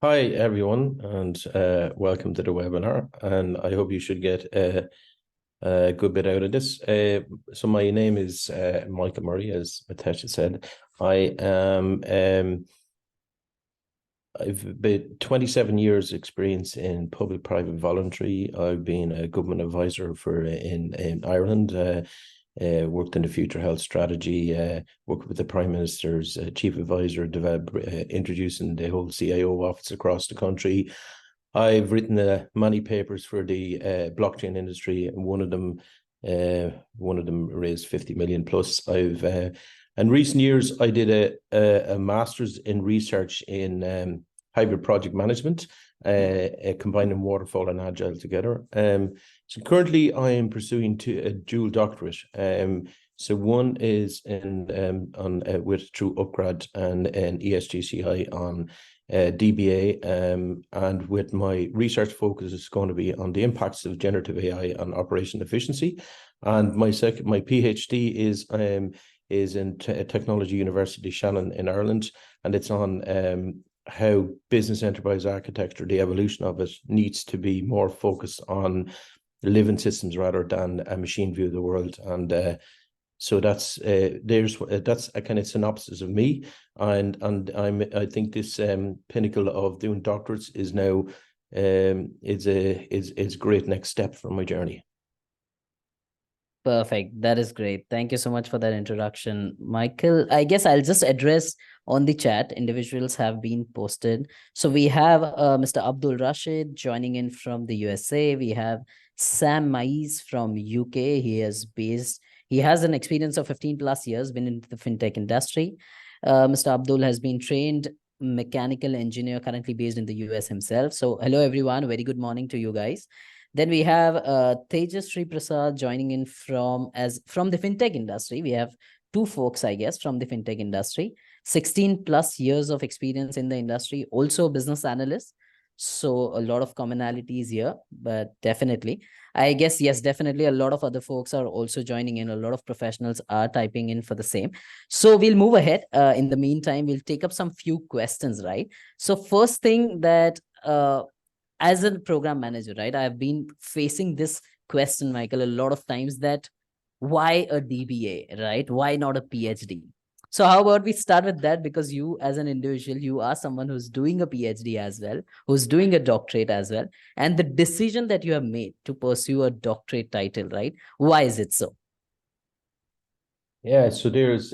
Hi, everyone, and welcome to the webinar. And I hope you should get a good bit out of this. So my name is Michael Murray, as Matasha said. I've been 27 years experience in public-private voluntary. I've been a government advisor in Ireland. Worked in the future health strategy, worked with the Prime Minister's chief advisor, introducing the whole CIO office across the country. I've written many papers for the blockchain industry, and one of them raised 50 million plus. In recent years, I did a master's in research in hybrid project management, combining waterfall and agile together. So currently, I am pursuing a dual doctorate. So one is through Upgrad and an ESGCI on DBA, and with my research focus is going to be on the impacts of generative AI on operation efficiency. And my PhD is in Technology University Shannon in Ireland, and it's on how business enterprise architecture, the evolution of it, needs to be more focused on living systems rather than a machine view of the world. And so that's a kind of synopsis of me, and I think this pinnacle of doing doctorates is now is a great next step for my journey. Perfect. That is great. Thank you so much for that introduction, Michael. I guess I'll just address on the chat. Individuals have been posted. So we have Mr. Abdul Rashid joining in from the USA. We have Sam Mais from UK. He has an experience of 15 plus years, been in the fintech industry. Mr. Abdul has been trained mechanical engineer, currently based in the US himself. So hello, everyone. Very good morning to you guys. Then we have Tejas Sri Prasad joining in from the fintech industry. We have two folks, I guess, from the fintech industry, 16 plus years of experience in the industry, also a business analyst. So a lot of commonalities here, but definitely, I guess, yes, definitely a lot of other folks are also joining in. A lot of professionals are typing in for the same. So we'll move ahead. In the meantime, we'll take up some few questions, right? So first thing that, as a program manager, right, I've been facing this question, Michael, a lot of times, that why a DBA, right? Why not a PhD? So how about we start with that? Because you, as an individual, you are someone who's doing a PhD as well, who's doing a doctorate as well. And the decision that you have made to pursue a doctorate title, right? Why is it so? Yeah, so there's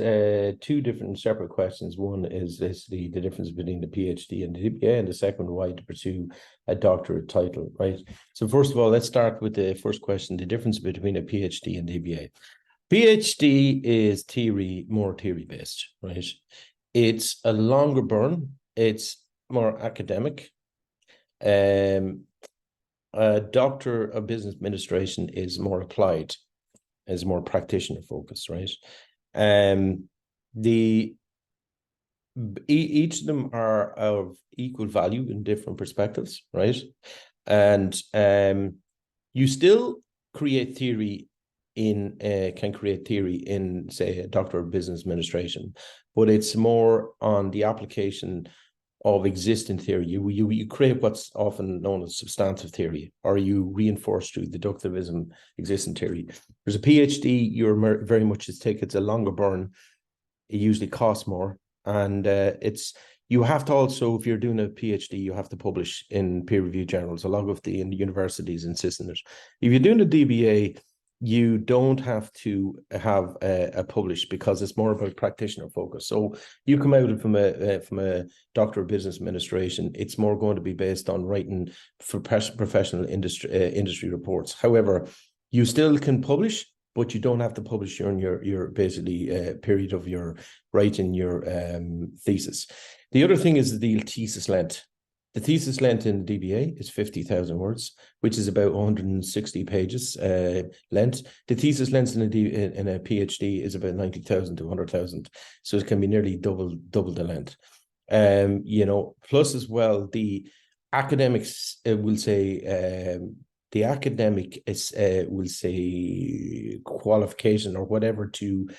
two different separate questions. One is the difference between the PhD and the DBA, and the second, why to pursue a doctorate title, right? So first of all, let's start with the first question, the difference between a PhD and DBA. PhD is more theory-based, right? It's a longer burn. It's more academic. A doctor of business administration is more applied, is more practitioner focused, right? Each of them are of equal value in different perspectives, right? And you still create theory can create theory in, say, a doctor of business administration, but it's more on the application of existing theory. You create what's often known as substantive theory, or you reinforce through deductivism existing theory. There's a PhD, you're very much it's a longer burn. It usually costs more, and you have to also, if you're doing a PhD, you have to publish in peer-reviewed journals. A lot of the universities insist on it. If you're doing a DBA, you don't have to have a publish, because it's more about practitioner focus. So you come out from a doctor of business administration, it's more going to be based on writing for professional industry reports. However, you still can publish, but you don't have to publish during your basically period of your writing your thesis. The other thing is the thesis length. The thesis length in the DBA is 50,000 words, which is about 160 pages length. The thesis length in a PhD is about 90,000 to 100,000. So it can be nearly double the length. Plus as well, the academics will say, qualification or whatever to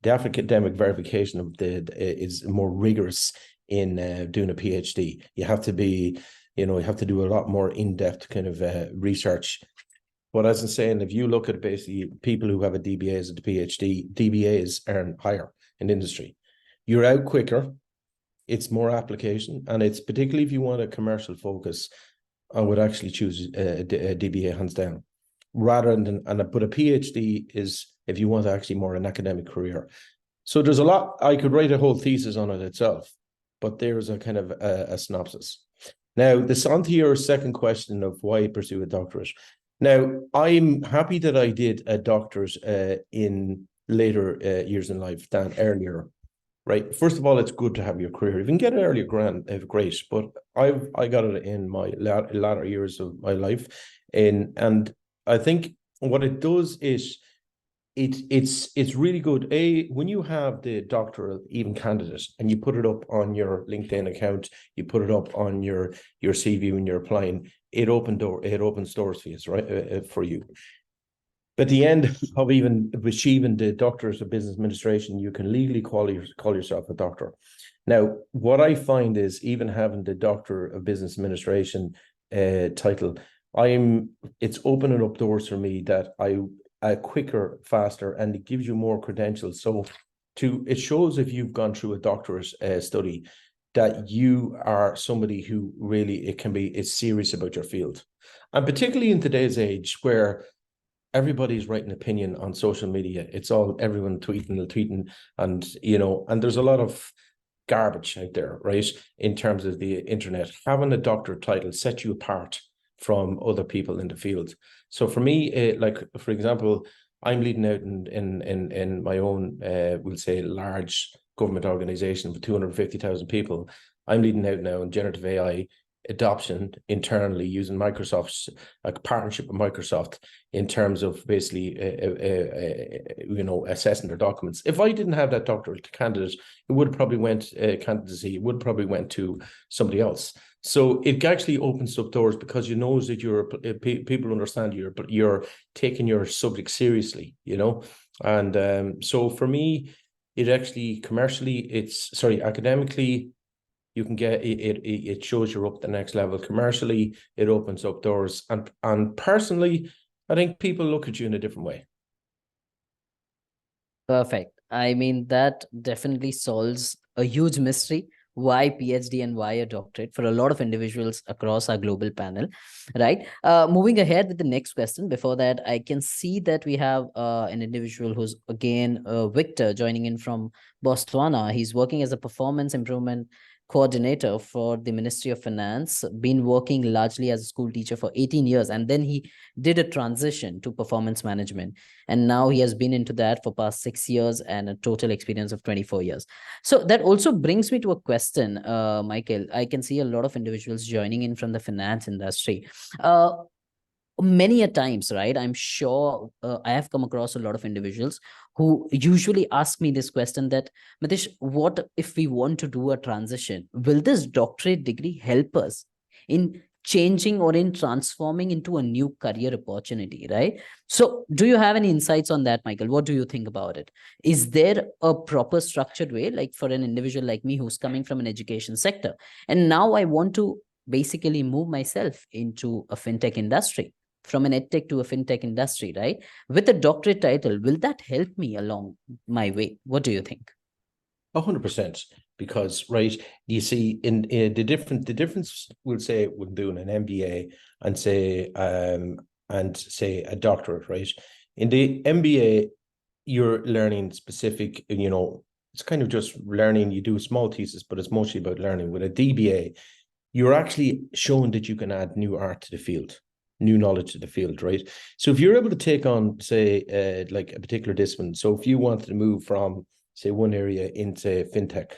the academic verification of is more rigorous in doing a PhD. You have to be, you know, you have to do a lot more in-depth kind of research. But as I'm saying, if you look at basically people who have a DBA as a PhD, DBAs earn higher in industry. You're out quicker, it's more application, and it's particularly if you want a commercial focus, I would actually choose a DBA hands down, rather than, but a PhD is if you want actually more an academic career. So there's a lot, I could write a whole thesis on it itself, but there's a kind of a synopsis. Now, this on to your second question of why pursue a doctorate. Now, I'm happy that I did a doctorate in later years in life than earlier, right? First of all, it's good to have your career. If you can get it earlier, great. But I got it in my latter years of my life, and I think what it does is it's really good. When you have the doctoral even candidate and you put it up on your LinkedIn account, you put it up on your CV when you're applying, it opens doors for you, right? For you. At the end of even achieving the doctorate of business administration, you can legally call yourself a doctor. Now, what I find is even having the doctor of business administration title, it's opening up doors for me that quicker, faster, and it gives you more credentials. So it shows if you've gone through a doctorate study that you are somebody who really is serious about your field. And particularly in today's age where everybody's writing opinion on social media, it's all everyone tweeting, and you know, and there's a lot of garbage out there, right? In terms of the internet, having a doctorate title sets you apart from other people in the field. So for me, like for example, I'm leading out in my own, we'll say, large government organization for 250,000 people. I'm leading out now in generative AI adoption internally using Microsoft's partnership with Microsoft in terms of basically, you know, assessing their documents. If I didn't have that doctoral candidate, it would have probably went candidacy. It would probably went to somebody else. So it actually opens up doors because you know that people understand you're taking your subject seriously, you know. And so for me, it actually academically, you can get it shows you're up the next level. Commercially, it opens up doors, and personally, I think people look at you in a different way. Perfect. I mean, that definitely solves a huge mystery. Why PhD and why a doctorate for a lot of individuals across our global panel, right? Moving ahead with the next question. Before that, I can see that we have an individual who's again Victor joining in from Botswana. He's working as a performance improvement coordinator for the Ministry of Finance, been working largely as a school teacher for 18 years, and then he did a transition to performance management. And now he has been into that for past 6 years and a total experience of 24 years. So that also brings me to a question, Michael. I can see a lot of individuals joining in from the finance industry. Many a times, right? I'm sure I have come across a lot of individuals who usually ask me this question that, Matish, what if we want to do a transition? Will this doctorate degree help us in changing or in transforming into a new career opportunity, right? So do you have any insights on that, Michael? What do you think about it? Is there a proper structured way, like for an individual like me who's coming from an education sector, and now I want to basically move myself into a fintech industry, from an edtech to a fintech industry, right? With a doctorate title, will that help me along my way? What do you think? 100%, because right, you see in the difference we'll say when doing an MBA and say a doctorate, right? In the MBA, you're learning specific, you know, it's kind of just learning. You do a small thesis, but it's mostly about learning. With a DBA, you're actually showing that you can add new art to the field, new knowledge to the field, right? So if you're able to take on, say, like a particular discipline, so if you wanted to move from, say, one area into fintech,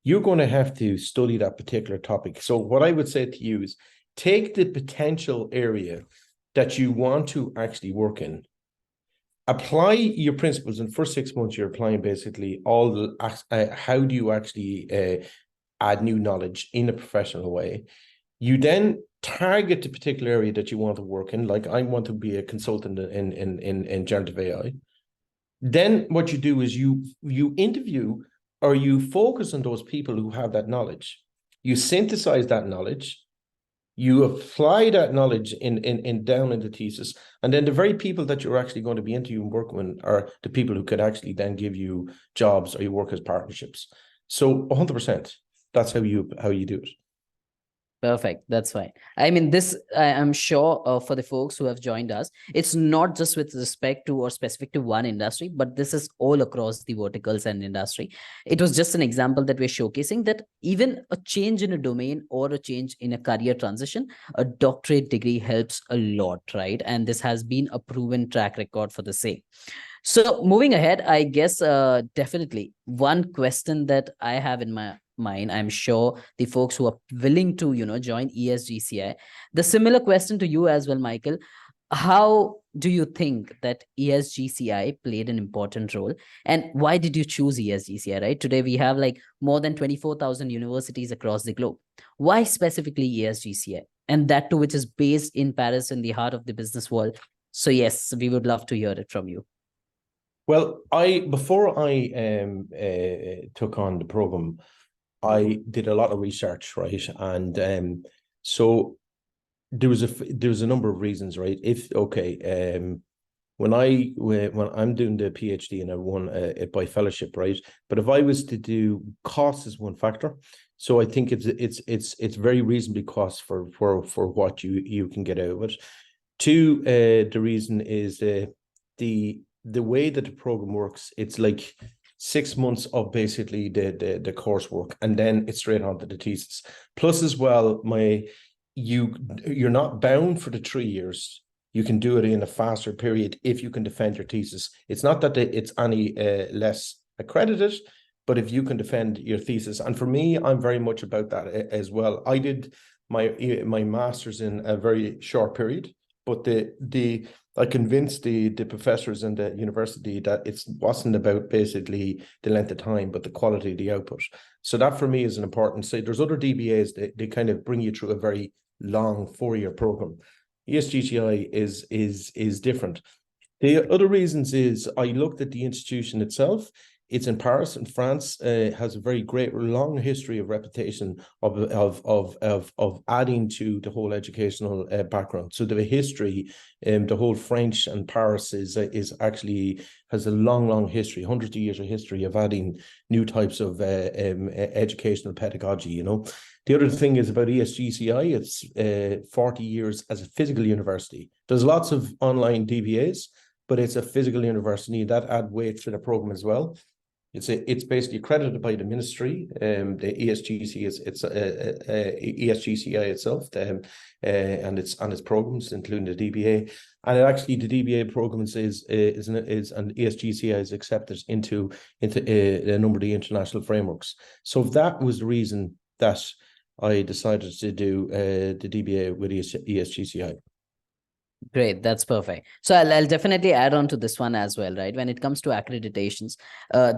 you're going to have to study that particular topic. So what I would say to you is take the potential area that you want to actually work in, apply your principles. In the first 6 months, you're applying basically all the, how do you actually add new knowledge in a professional way. You then target the particular area that you want to work in. Like I want to be a consultant in generative AI. Then what you do is you interview or you focus on those people who have that knowledge. You synthesize that knowledge, you apply that knowledge in down in the thesis, and then the very people that you're actually going to be interviewing and working with are the people who could actually then give you jobs, or you work as partnerships. So 100%, that's how you do it. Perfect. That's fine. I mean, this, I'm sure for the folks who have joined us, it's not just with respect to or specific to one industry, but this is all across the verticals and industry. It was just an example that we're showcasing that even a change in a domain or a change in a career transition, a doctorate degree helps a lot, right? And this has been a proven track record for the same. So moving ahead, I guess definitely one question that I have in my mind, I'm sure the folks who are willing to, join ESGCI, the similar question to you as well, Michael. How do you think that ESGCI played an important role, and why did you choose ESGCI, right? Today, we have like more than 24,000 universities across the globe. Why specifically ESGCI? And that too, which is based in Paris, in the heart of the business world. So yes, we would love to hear it from you. Well, before I took on the program, I did a lot of research, right? And so there was a number of reasons, right? When I'm doing the PhD and I won it by fellowship, right? But if I was to do, cost is one factor. So I think it's very reasonably cost for what you can get out of it. Two, the reason is the way that the program works, it's like 6 months of basically the coursework, and then it's straight on to the thesis. Plus as well, you're not bound for the 3 years. You can do it in a faster period if you can defend your thesis. It's not that it's any less accredited, but if you can defend your thesis. And for me, I'm very much about that as well. I did my master's in a very short period, but I convinced the professors in the university that it wasn't about basically the length of time, but the quality of the output. So that for me is an important say. There's other DBAs, they kind of bring you through a very long 4-year program. ESGCI is different. The other reasons is I looked at the institution itself. It's in Paris, in France. Has a very great long history of reputation of adding to the whole educational background. So the history, the whole French and Paris is actually has a long history, hundreds of years of history of adding new types of educational pedagogy. The other thing is about ESGCI. It's 40 years as a physical university. There's lots of online DBAs, but it's a physical university that add weight to the program as well. It's basically accredited by the ministry. The ESGCI ESGCI itself, and its programs, including the DBA, and actually the DBA programs and ESGCI is accepted into a number of the international frameworks. So that was the reason that I decided to do the DBA with ESGCI. Great, that's perfect. So I'll definitely add on to this one as well, right? When it comes to accreditations,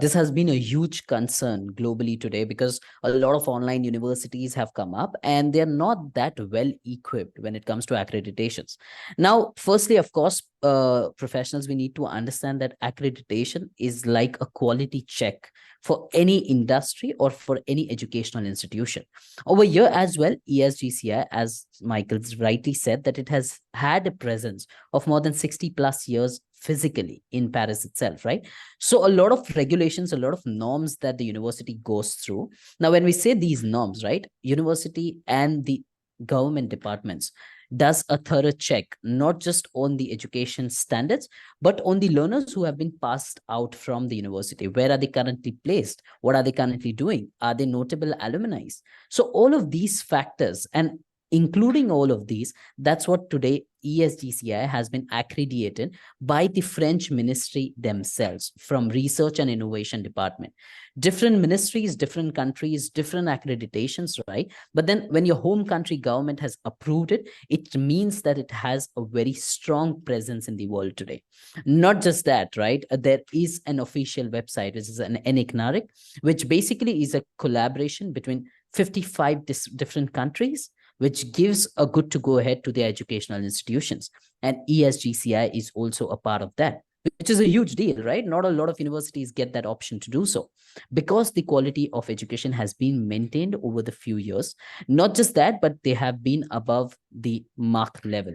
this has been a huge concern globally today because a lot of online universities have come up and they're not that well equipped when it comes to accreditations. Now, firstly, of course, professionals, we need to understand that accreditation is like a quality check for any industry or for any educational institution. Over here as well, ESGCI, as Michael's rightly said, that it has had a presence of more than 60 plus years physically in Paris itself, right? So a lot of regulations, a lot of norms that the university goes through. Now, when we say these norms, right, university and the government departments does a thorough check, not just on the education standards, but on the learners who have been passed out from the university. Where are they currently placed? What are they currently doing? Are they notable alumni? So all of these factors, and including all of these, that's what today ESGCI has been accredited by the French ministry themselves from Research and Innovation Department. Different ministries, different countries, different accreditations, right? But then when your home country government has approved it, it means that it has a very strong presence in the world today. Not just that, right? There is an official website, which is an ENICNARIC, which basically is a collaboration between 55 different countries, which gives a good to go ahead to the educational institutions. And ESGCI is also a part of that. which is a huge deal, right? Not a lot of universities get that option to do so because the quality of education has been maintained over the few years. Not just that, but they have been above the mark level.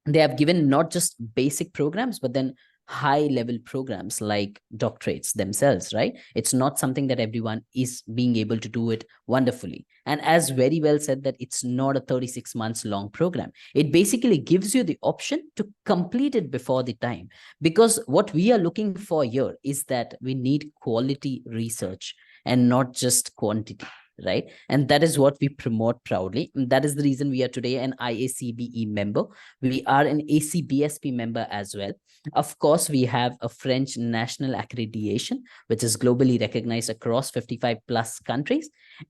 They have given not just basic programs, but then high level programs like doctorates themselves, right? It's not something that everyone is being able to do it wonderfully. And as very well said, that it's not a 36 months long program. It basically gives you the option to complete it before the time, because what we are looking for here is that we need quality research and not just quantity, right? And that is what we promote proudly. And that is the reason we are today an IACBE member. We are an ACBSP member as well. Of course, we have a French national accreditation, which is globally recognized across 55 plus countries.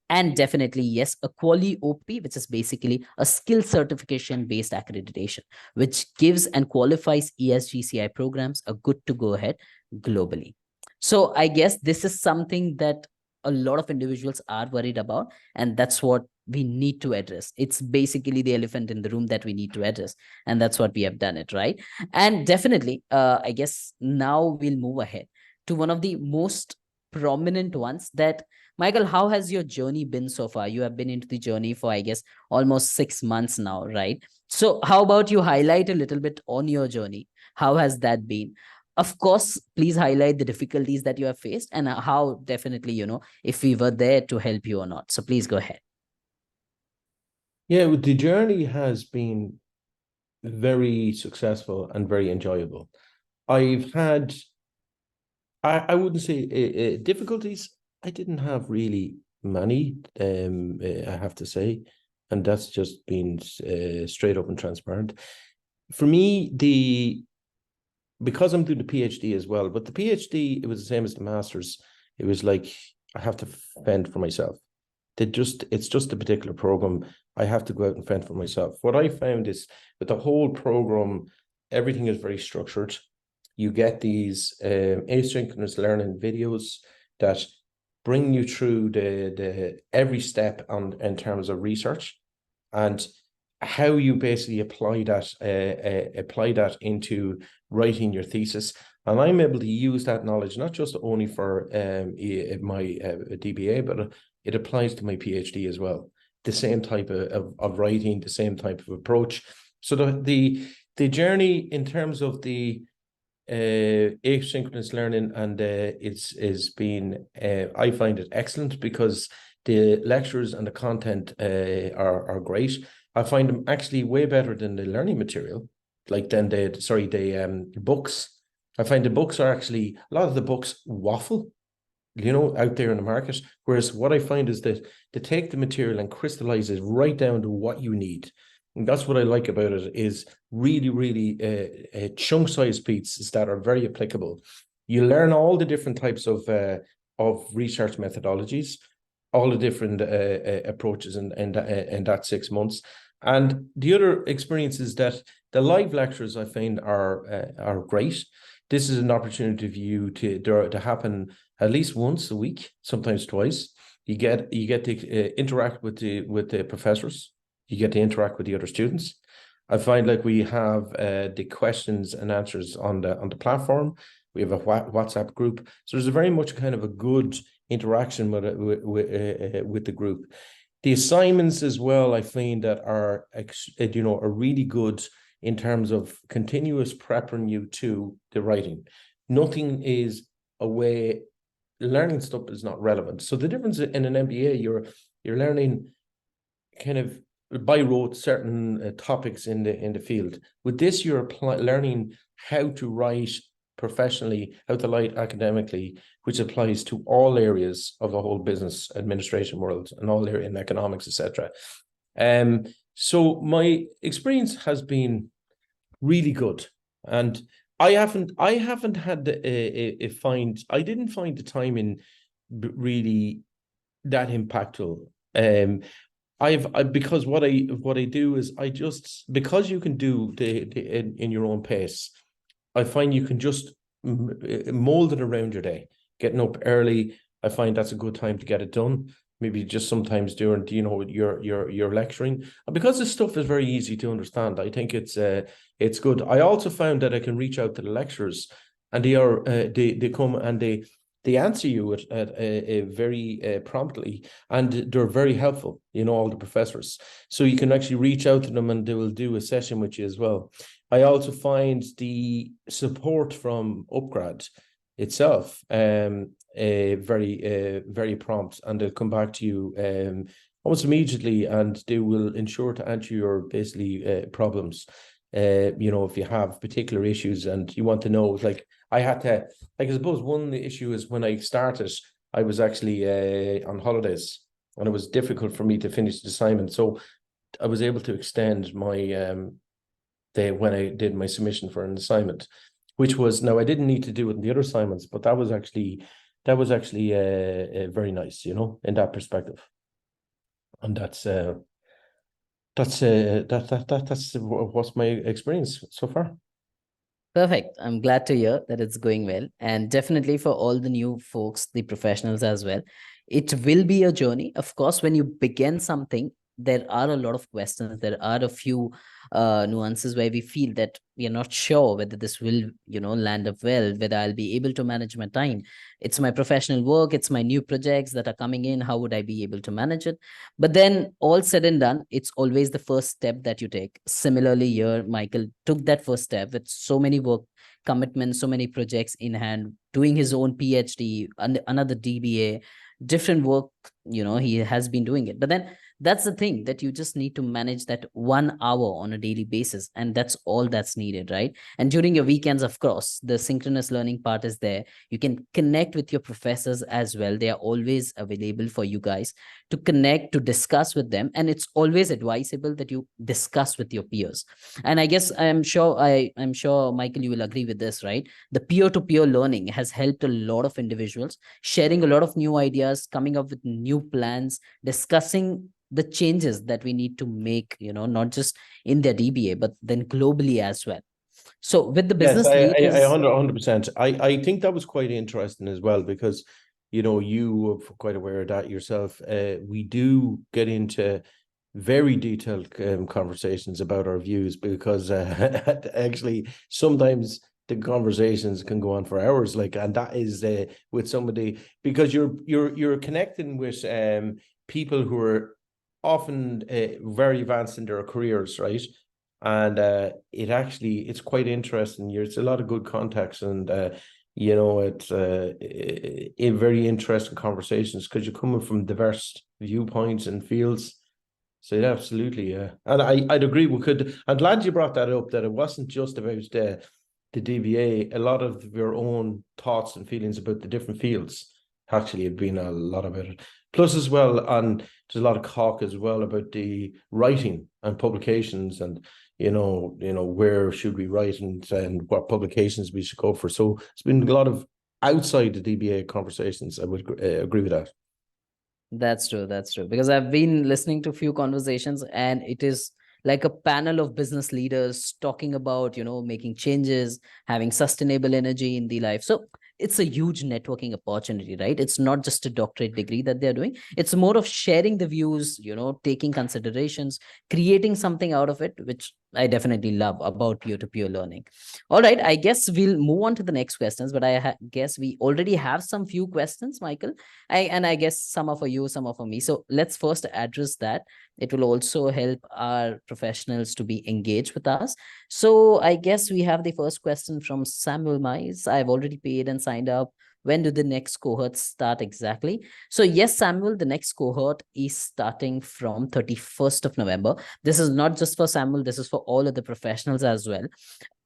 And definitely, yes, a Quali OP, which is basically a skill certification based accreditation, which gives and qualifies ESGCI programs a good to go ahead globally. So I guess this is something that a lot of individuals are worried about, and that's what we need to address. It's basically the elephant in the room that we need to address, and that's what we have done it, right? And definitely, I guess now we'll move ahead to one of the most prominent ones. That, Michael, how has your journey been so far? You have been into the journey for, I guess, almost 6 months now, right? So how about you highlight a little bit on your journey? How has that been? Of course, please highlight the difficulties that you have faced and how definitely, if we were there to help you or not. So please go ahead. Yeah, the journey has been very successful and very enjoyable. I've had, I wouldn't say difficulties. I didn't have really many, I have to say, and that's just been straight up and transparent. For me, because I'm doing the PhD as well, but the PhD, it was the same as the master's. It was like I have to fend for myself. It's just a particular program. I have to go out and fend for myself. What I found is with the whole program, everything is very structured. You get these asynchronous learning videos that bring you through the every step in terms of research and how you basically apply that into writing your thesis. And I'm able to use that knowledge not just only for my DBA, but it applies to my PhD as well. The same type of writing, the same type of approach. So the journey in terms of the asynchronous learning, and it's been I find it excellent because the lectures and the content are great. I find them actually way better than the learning material, like than the books. I find the books are actually, a lot of the books waffle, out there in the market. Whereas what I find is that they take the material and crystallize it right down to what you need. And that's what I like about it, is really, really chunk-sized pieces that are very applicable. You learn all the different types of research methodologies, all the different approaches in that 6 months. And the other experience is that the live lectures I find are great. This is an opportunity for you to happen at least once a week, sometimes twice. You get to interact with the professors. You get to interact with the other students. I find like we have the questions and answers on the platform. We have a WhatsApp group, so there's a very much kind of a good interaction with the group. The assignments as well, I find that are really good in terms of continuous prepping you to the writing. Nothing is away. Learning stuff is not relevant. So the difference in an MBA, you're learning kind of by rote certain topics in the field. With this, you're learning how to write professionally, how to write academically, which applies to all areas of the whole business administration world and all area in economics, etc. So my experience has been really good, and I didn't find the timing really that impactful. Because what I do is because you can do in your own pace, I find you can just mold it around your day. Getting up early, I find that's a good time to get it done. maybe just sometimes during, you know, your lecturing. And because this stuff is very easy to understand, I think it's good. I also found that I can reach out to the lecturers, and they come and they answer you at very promptly, and they're very helpful, you know, all the professors. So you can actually reach out to them and they will do a session with you as well. I also find the support from Upgrad itself very prompt, and they'll come back to you almost immediately, and they will ensure to answer your basically problems. You know, if you have particular issues and you want to know, like I had to, like I suppose one issue is when I started, I was actually on holidays, and it was difficult for me to finish the assignment. So I was able to extend my when I did my submission for an assignment, which was, now I didn't need to do it in the other assignments, but that was actually very nice, you know, in that perspective. And that's what's my experience so far. Perfect. I'm glad to hear that it's going well. And definitely for all the new folks, the professionals as well, it will be a journey. Of course, when you begin something, there are a lot of questions. There are a few nuances where we feel that we are not sure whether this will, you know, land up well, whether I'll be able to manage my time. It's my professional work. It's my new projects that are coming in. How would I be able to manage it? But then all said and done, it's always the first step that you take. Similarly, here, Michael took that first step with so many work commitments, so many projects in hand, doing his own PhD, another DBA, different work, you know, he has been doing it. But then that's the thing, that you just need to manage that 1 hour on a daily basis, and that's all that's needed, right? And during your weekends, of course, the synchronous learning part is there. You can connect with your professors as well. They are always available for you guys to connect, to discuss with them, and it's always advisable that you discuss with your peers. And I guess I'm sure Michael, you will agree with this, right? The peer-to-peer learning has helped a lot of individuals, sharing a lot of new ideas, coming up with new plans, discussing the changes that we need to make, you know, not just in their DBA, but then globally as well. So with the Yes, business I leaders, 100%. I think that was quite interesting as well, because, you know, you were quite aware of that yourself. We do get into very detailed conversations about our views, because actually sometimes the conversations can go on for hours, like, and that is with somebody, because you're connecting with people who are often very advanced in their careers, right? And it's quite interesting. It's a lot of good contacts, and you know, it's a very interesting conversations, because you're coming from diverse viewpoints and fields. So yeah, absolutely, yeah. And I'd agree. I'm glad you brought that up, that it wasn't just about the DBA. A lot of your own thoughts and feelings about the different fields actually had been a lot about it. Plus, as well, and there's a lot of talk as well about the writing and publications, and you know, where should we write, and what publications we should go for. So it's been a lot of outside the DBA conversations. I would agree with that. that's true. That's true. Because I've been listening to a few conversations, and it is like a panel of business leaders talking about, you know, making changes, having sustainable energy in the life. So it's a huge networking opportunity, right? It's not just a doctorate degree that they're doing. It's more of sharing the views, you know, taking considerations, creating something out of it, which I definitely love about peer-to-peer learning. All right, I guess we'll move on to the next questions, but I guess we already have some few questions, Michael. I guess some are for you, some are for me. So let's first address that. It will also help our professionals to be engaged with us. So I guess we have the first question from Samuel Mize. I've already paid and signed up. When do the next cohort start exactly? So yes, Samuel, the next cohort is starting from 31st of November. This is not just for Samuel, this is for all of the professionals as well.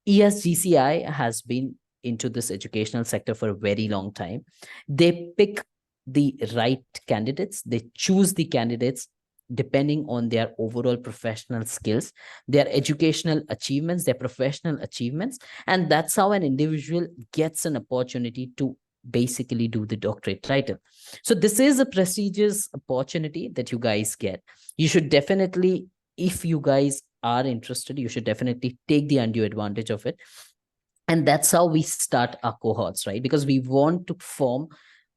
ESGCI has been into this educational sector for a very long time. They pick the right candidates. They choose the candidates depending on their overall professional skills, their educational achievements, their professional achievements. And that's how an individual gets an opportunity to basically do the doctorate title. So this is a prestigious opportunity that you guys get. You should definitely, if you guys are interested, you should definitely take the undue advantage of it. And that's how we start our cohorts, right? Because we want to form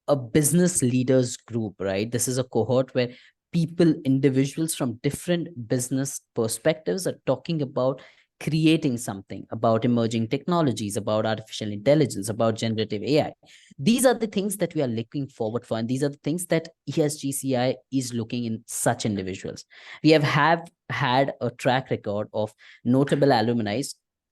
a business leaders group, right? This is a cohort where individuals from different business perspectives are talking about creating something, about emerging technologies, about artificial intelligence, about generative AI. These are the things that we are looking forward for, and these are the things that ESGCI is looking in such individuals. We have had a track record of notable alumni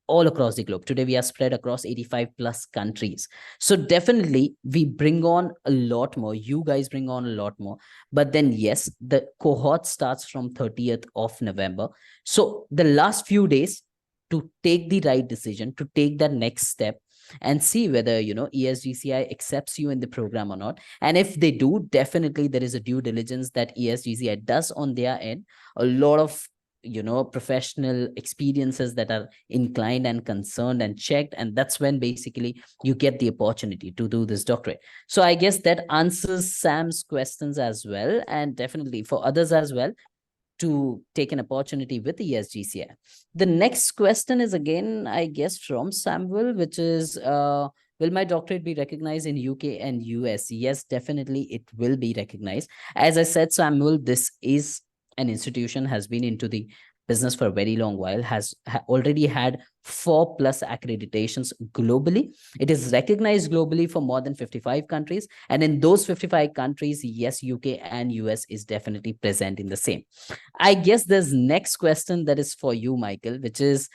all across the globe. Today, we are spread across 85 plus countries. So definitely we bring on a lot more. You guys bring on a lot more. But then, yes, the cohort starts from 30th of November. So the last few days to take the right decision, to take that next step and see whether, ESGCI accepts you in the program or not. And if they do, definitely there is a due diligence that ESGCI does on their end. A lot of professional experiences that are inclined and concerned and checked, and that's when basically you get the opportunity to do this doctorate. So I guess that answers Sam's questions as well, and definitely for others as well to take an opportunity with the ESGCI. The next question is again, I guess, from Samuel, which is, will my doctorate be recognized in UK and US? Yes, definitely it will be recognized. As I said, Samuel, this is an institution, has been into the business for a very long while, has already had 4+ accreditations globally. It is recognized globally for more than 55 countries. And in those 55 countries, yes, UK and US is definitely present in the same. I guess there's next question that is for you, Michael, which is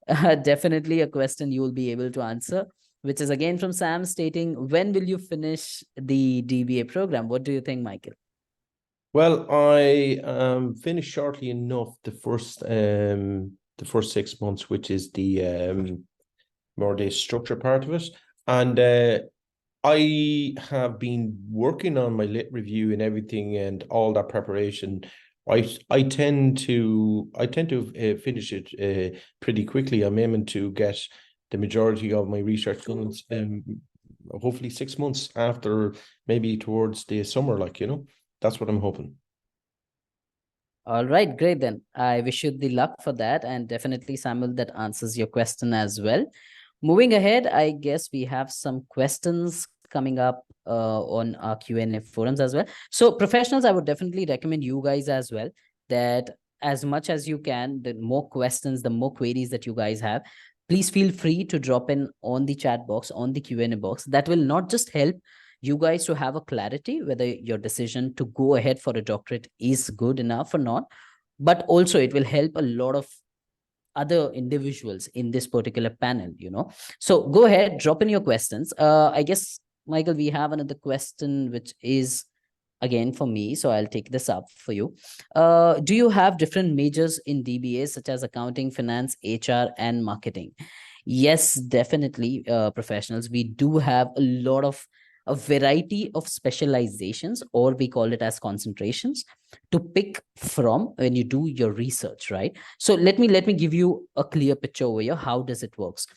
definitely a question you will be able to answer, which is again from Sam stating, when will you finish the DBA program? What do you think, Michael? Well, I finished shortly enough the first 6 months, which is the more the structure part of it. And I have been working on my lit review and everything and all that preparation. I tend to finish it pretty quickly. I'm aiming to get the majority of my research done hopefully 6 months after, maybe towards the summer, that's what I'm hoping. All right, great then. I wish you the luck for that, and definitely, Samuel, that answers your question as well. Moving ahead, I guess we have some questions coming up on our Q&A forums as well. So professionals, I would definitely recommend you guys as well that as much as you can, the more questions, the more queries that you guys have, please feel free to drop in on the chat box, on the Q&A box. That will not just help you guys to have a clarity whether your decision to go ahead for a doctorate is good enough or not, but also it will help a lot of other individuals in this particular panel, So go ahead, drop in your questions. I guess, Michael, we have another question, which is again for me. So I'll take this up for you. Do you have different majors in DBA, such as accounting, finance, HR, and marketing? Yes, definitely, professionals. We do have a variety of specializations, or we call it as concentrations, to pick from when you do your research, right? So let me give you a clear picture over here. How does it works?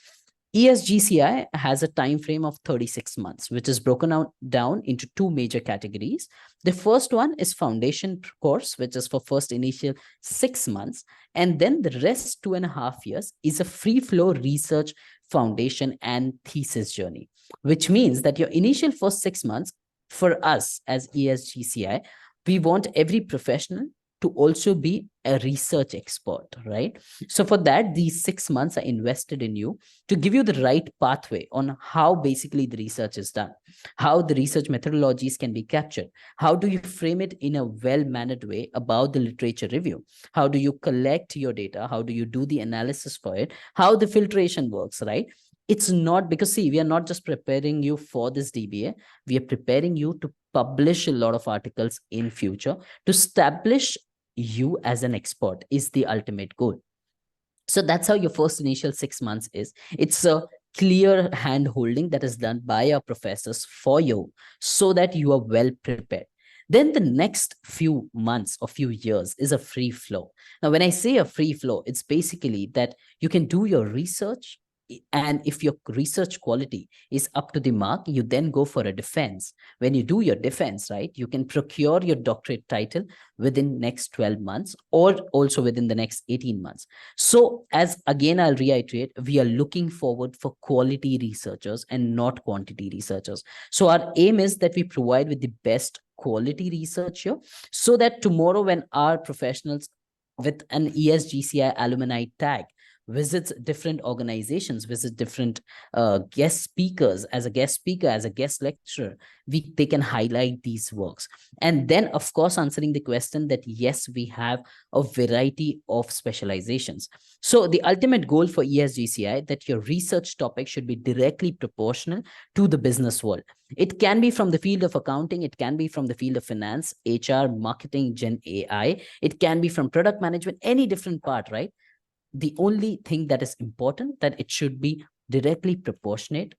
ESGCI has a time frame of 36 months, which is broken down into two major categories. The first one is foundation course, which is for first initial 6 months. And then the rest 2.5 years is a free flow research, foundation, and thesis journey, which means that your initial first 6 months, for us as ESGCI, we want every professional to also be a research expert, right? So for that, these 6 months are invested in you to give you the right pathway on how basically the research is done, how the research methodologies can be captured, how do you frame it in a well-mannered way about the literature review, how do you collect your data, how do you do the analysis for it, how the filtration works, right? It's not because, see, we are not just preparing you for this DBA, we are preparing you to publish a lot of articles in future, to establish you as an expert is the ultimate goal. So that's how your first initial 6 months is. It's a clear hand holding that is done by our professors for you so that you are well prepared. Then the next few months or few years is a free flow. Now, when I say a free flow, it's basically that you can do your research And if your research quality is up to the mark, you then go for a defense. When you do your defense, right, you can procure your doctorate title within next 12 months or also within the next 18 months. So as again, I'll reiterate, we are looking forward for quality researchers and not quantity researchers. So our aim is that we provide with the best quality research here, so that tomorrow when our professionals with an ESGCI alumni tag visits different organizations, visits different guest speakers, as a guest speaker, as a guest lecturer, they can highlight these works. And then, of course, answering the question that, yes, we have a variety of specializations. So the ultimate goal for ESGCI, that your research topic should be directly proportional to the business world. It can be from the field of accounting. It can be from the field of finance, HR, marketing, Gen AI. It can be from product management, any different part, right? The only thing that is important, that it should be directly proportionate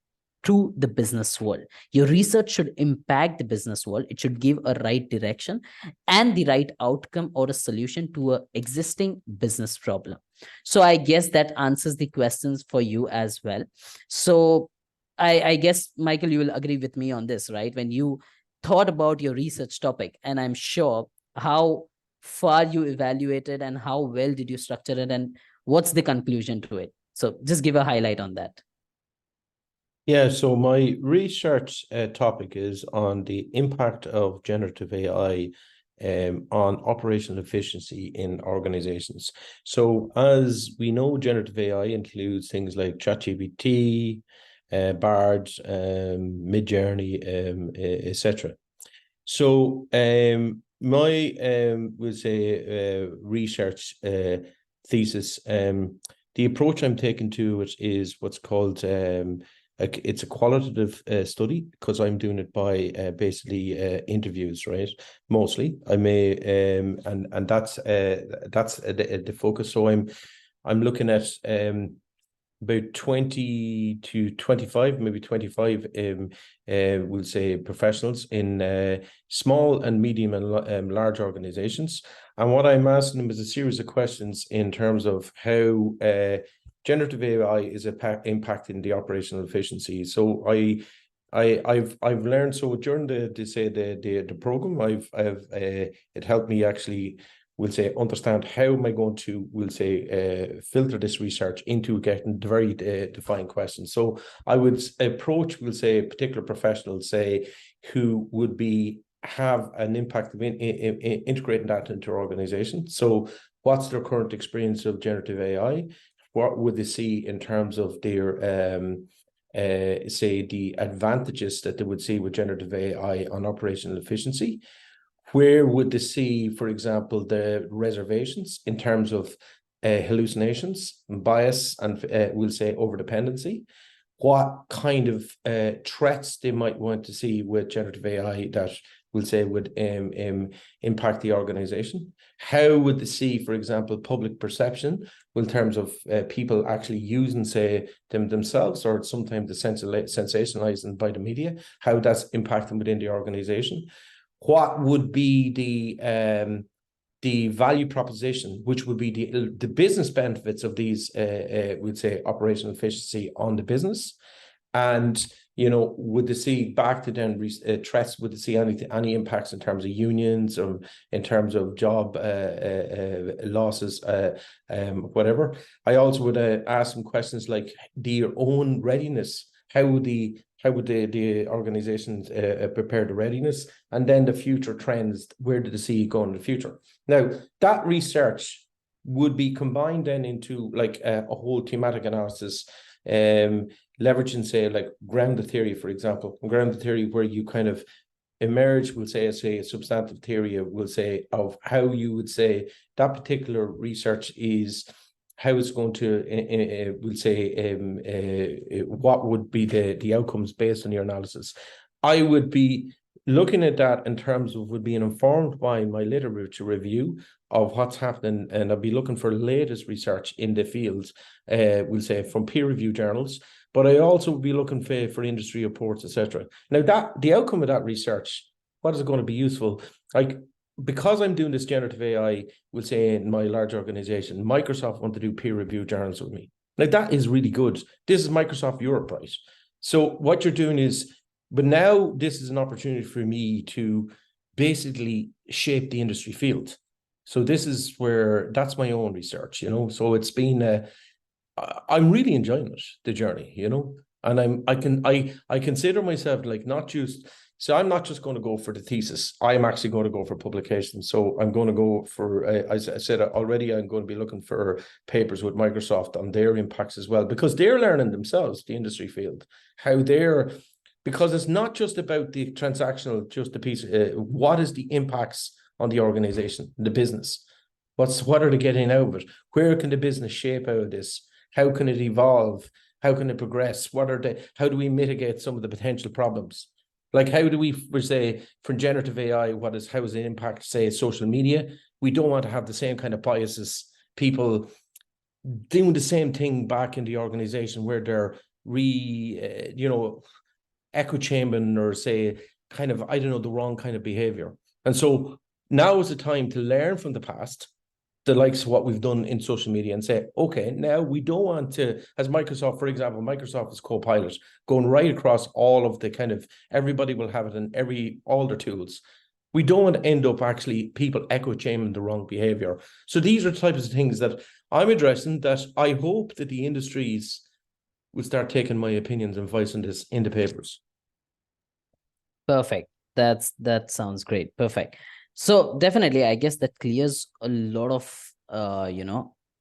to the business world. Your research should impact the business world. It should give a right direction and the right outcome or a solution to an existing business problem. So I guess that answers the questions for you as well. So I guess, Michael, you will agree with me on this, right? When you thought about your research topic, and I'm sure how far you evaluated and how well did you structure it, and what's the conclusion to it? So just give a highlight on that. Yeah, so my research topic is on the impact of generative AI on operational efficiency in organizations. So as we know, generative AI includes things like ChatGPT, Bard, Midjourney, etc. So my we'll say research thesis, the approach I'm taking to it is what's called it's a qualitative study, because I'm doing it by basically interviews, right? Mostly, I may and that's the focus. So I'm looking at about 20 to 25, maybe 25, we'll say professionals in small and medium and large organizations. And what I'm asking them is a series of questions in terms of how generative AI is impacting the operational efficiency. So I've learned, so during the program, it helped me actually, we'll say, understand how am I going to, we'll say, filter this research into getting the very defined questions. So I would approach, we'll say, particular professionals, say, who would have an impact of integrating that into our organization. So what's their current experience of generative AI? What would they see in terms of their say the advantages that they would see with generative AI on operational efficiency? Where would they see, for example, the reservations in terms of hallucinations, bias, and we'll say overdependency? What kind of threats they might want to see with generative AI that we'll say would impact the organization? How would they see, for example, public perception in terms of people actually using, say, themselves, or sometimes the sensationalizing by the media, how that's impacting within the organization? What would be the value proposition, which would be the business benefits of these, we'd say, operational efficiency on the business? And, you know, would they see back to then threats? Would they see any impacts in terms of unions or in terms of job losses, whatever? I also would ask some questions like your own readiness. How would the organizations prepare the readiness, and then the future trends? Where do they see going in the future? Now, that research would be combined then into like a whole thematic analysis, leveraging, say, like grounded theory, for example. Grounded theory, where you kind of emerge, we'll say, a substantive theory, we'll say, of how you would say that particular research is, how it's going to, we'll say, what would be the outcomes based on your analysis. I would be looking at that in terms of would being informed by my literature review of what's happening, and I'll be looking for latest research in the field, we'll say, from peer review journals, but I also would be looking for industry reports, etc. Now, that the outcome of that research, what is it going to be useful? Like, because I'm doing this generative AI, we'll say, in my large organization, Microsoft want to do peer review journals with me. Like, that is really good. This is Microsoft Europe, right? So what you're doing is, but now this is an opportunity for me to basically shape the industry field. So this is where, that's my own research, you know. So it's been, I'm really enjoying it, the journey, you know. And I consider myself like not just, so I'm not just going to go for the thesis. I'm actually going to go for publication. So I'm going to go for, as I said already, I'm going to be looking for papers with Microsoft on their impacts as well, because they're learning themselves, the industry field, how they're, because it's not just about the transactional, just the piece. What is the impacts on the organization, the business? What are they getting out of it? Where can the business shape out of this? How can it evolve? How can it progress? How do we mitigate some of the potential problems? Like, how do we say, for generative AI, how does it impact, say, social media? We don't want to have the same kind of biases, people doing the same thing back in the organization where they're echo chambering, or say, kind of, I don't know, the wrong kind of behavior. And so now is the time to learn from the past, the likes of what we've done in social media, and say, okay, now we don't want to, as Microsoft, for example, Microsoft is Copilot going right across all of the kind of, everybody will have it in all their tools. We don't want to end up actually people echo chambering the wrong behavior. So these are the types of things that I'm addressing, that I hope that the industries will start taking my opinions and voicing this in the papers. Perfect. That sounds great. Perfect. So definitely, I guess that clears a lot of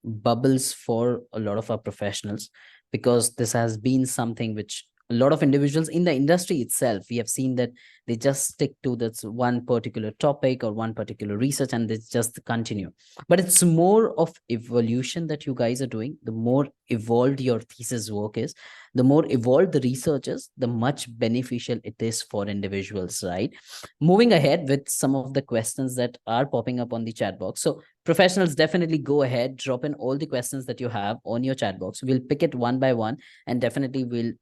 bubbles for a lot of our professionals, because this has been something which a lot of individuals in the industry itself, we have seen that they just stick to this one particular topic or one particular research and they just continue. But it's more of evolution that you guys are doing. The more evolved your thesis work is, the more evolved the research is, the much beneficial it is for individuals, right? Moving ahead with some of the questions that are popping up on the chat box. So professionals, definitely go ahead, drop in all the questions that you have on your chat box. We'll pick it one by one and definitely we'll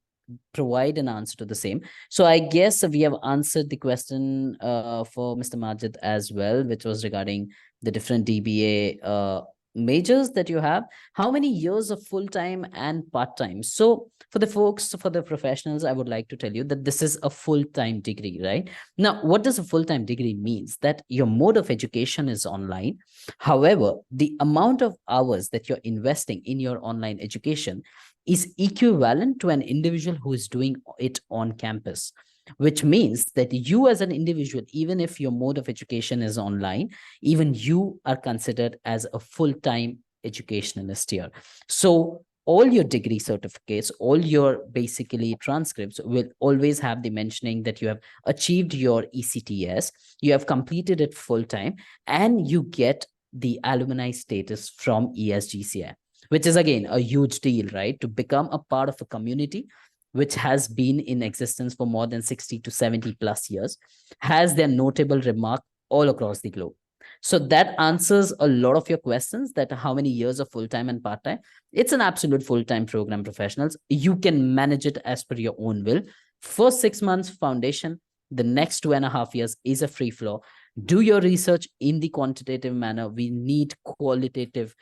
provide an answer to the same. So I guess we have answered the question for Mr. Majid as well, which was regarding the different DBA majors that you have. How many years of full-time and part-time? So for the folks, for the professionals, I would like to tell you that this is a full-time degree, right? Now, what does a full-time degree means? That your mode of education is online. However, the amount of hours that you're investing in your online education is equivalent to an individual who is doing it on campus, which means that you as an individual, even if your mode of education is online, even you are considered as a full-time educationalist here. So all your degree certificates, all your basically transcripts will always have the mentioning that you have achieved your ECTS, you have completed it full-time, and you get the alumni status from ESGCI, which is again a huge deal, right? To become a part of a community which has been in existence for more than 60 to 70 plus years, has their notable remark all across the globe. So that answers a lot of your questions, that how many years of full-time and part-time. It's an absolute full-time program, professionals. You can manage it as per your own will. First 6 months foundation, the next 2.5 years is a free flow. Do your research in the quantitative manner. We need qualitative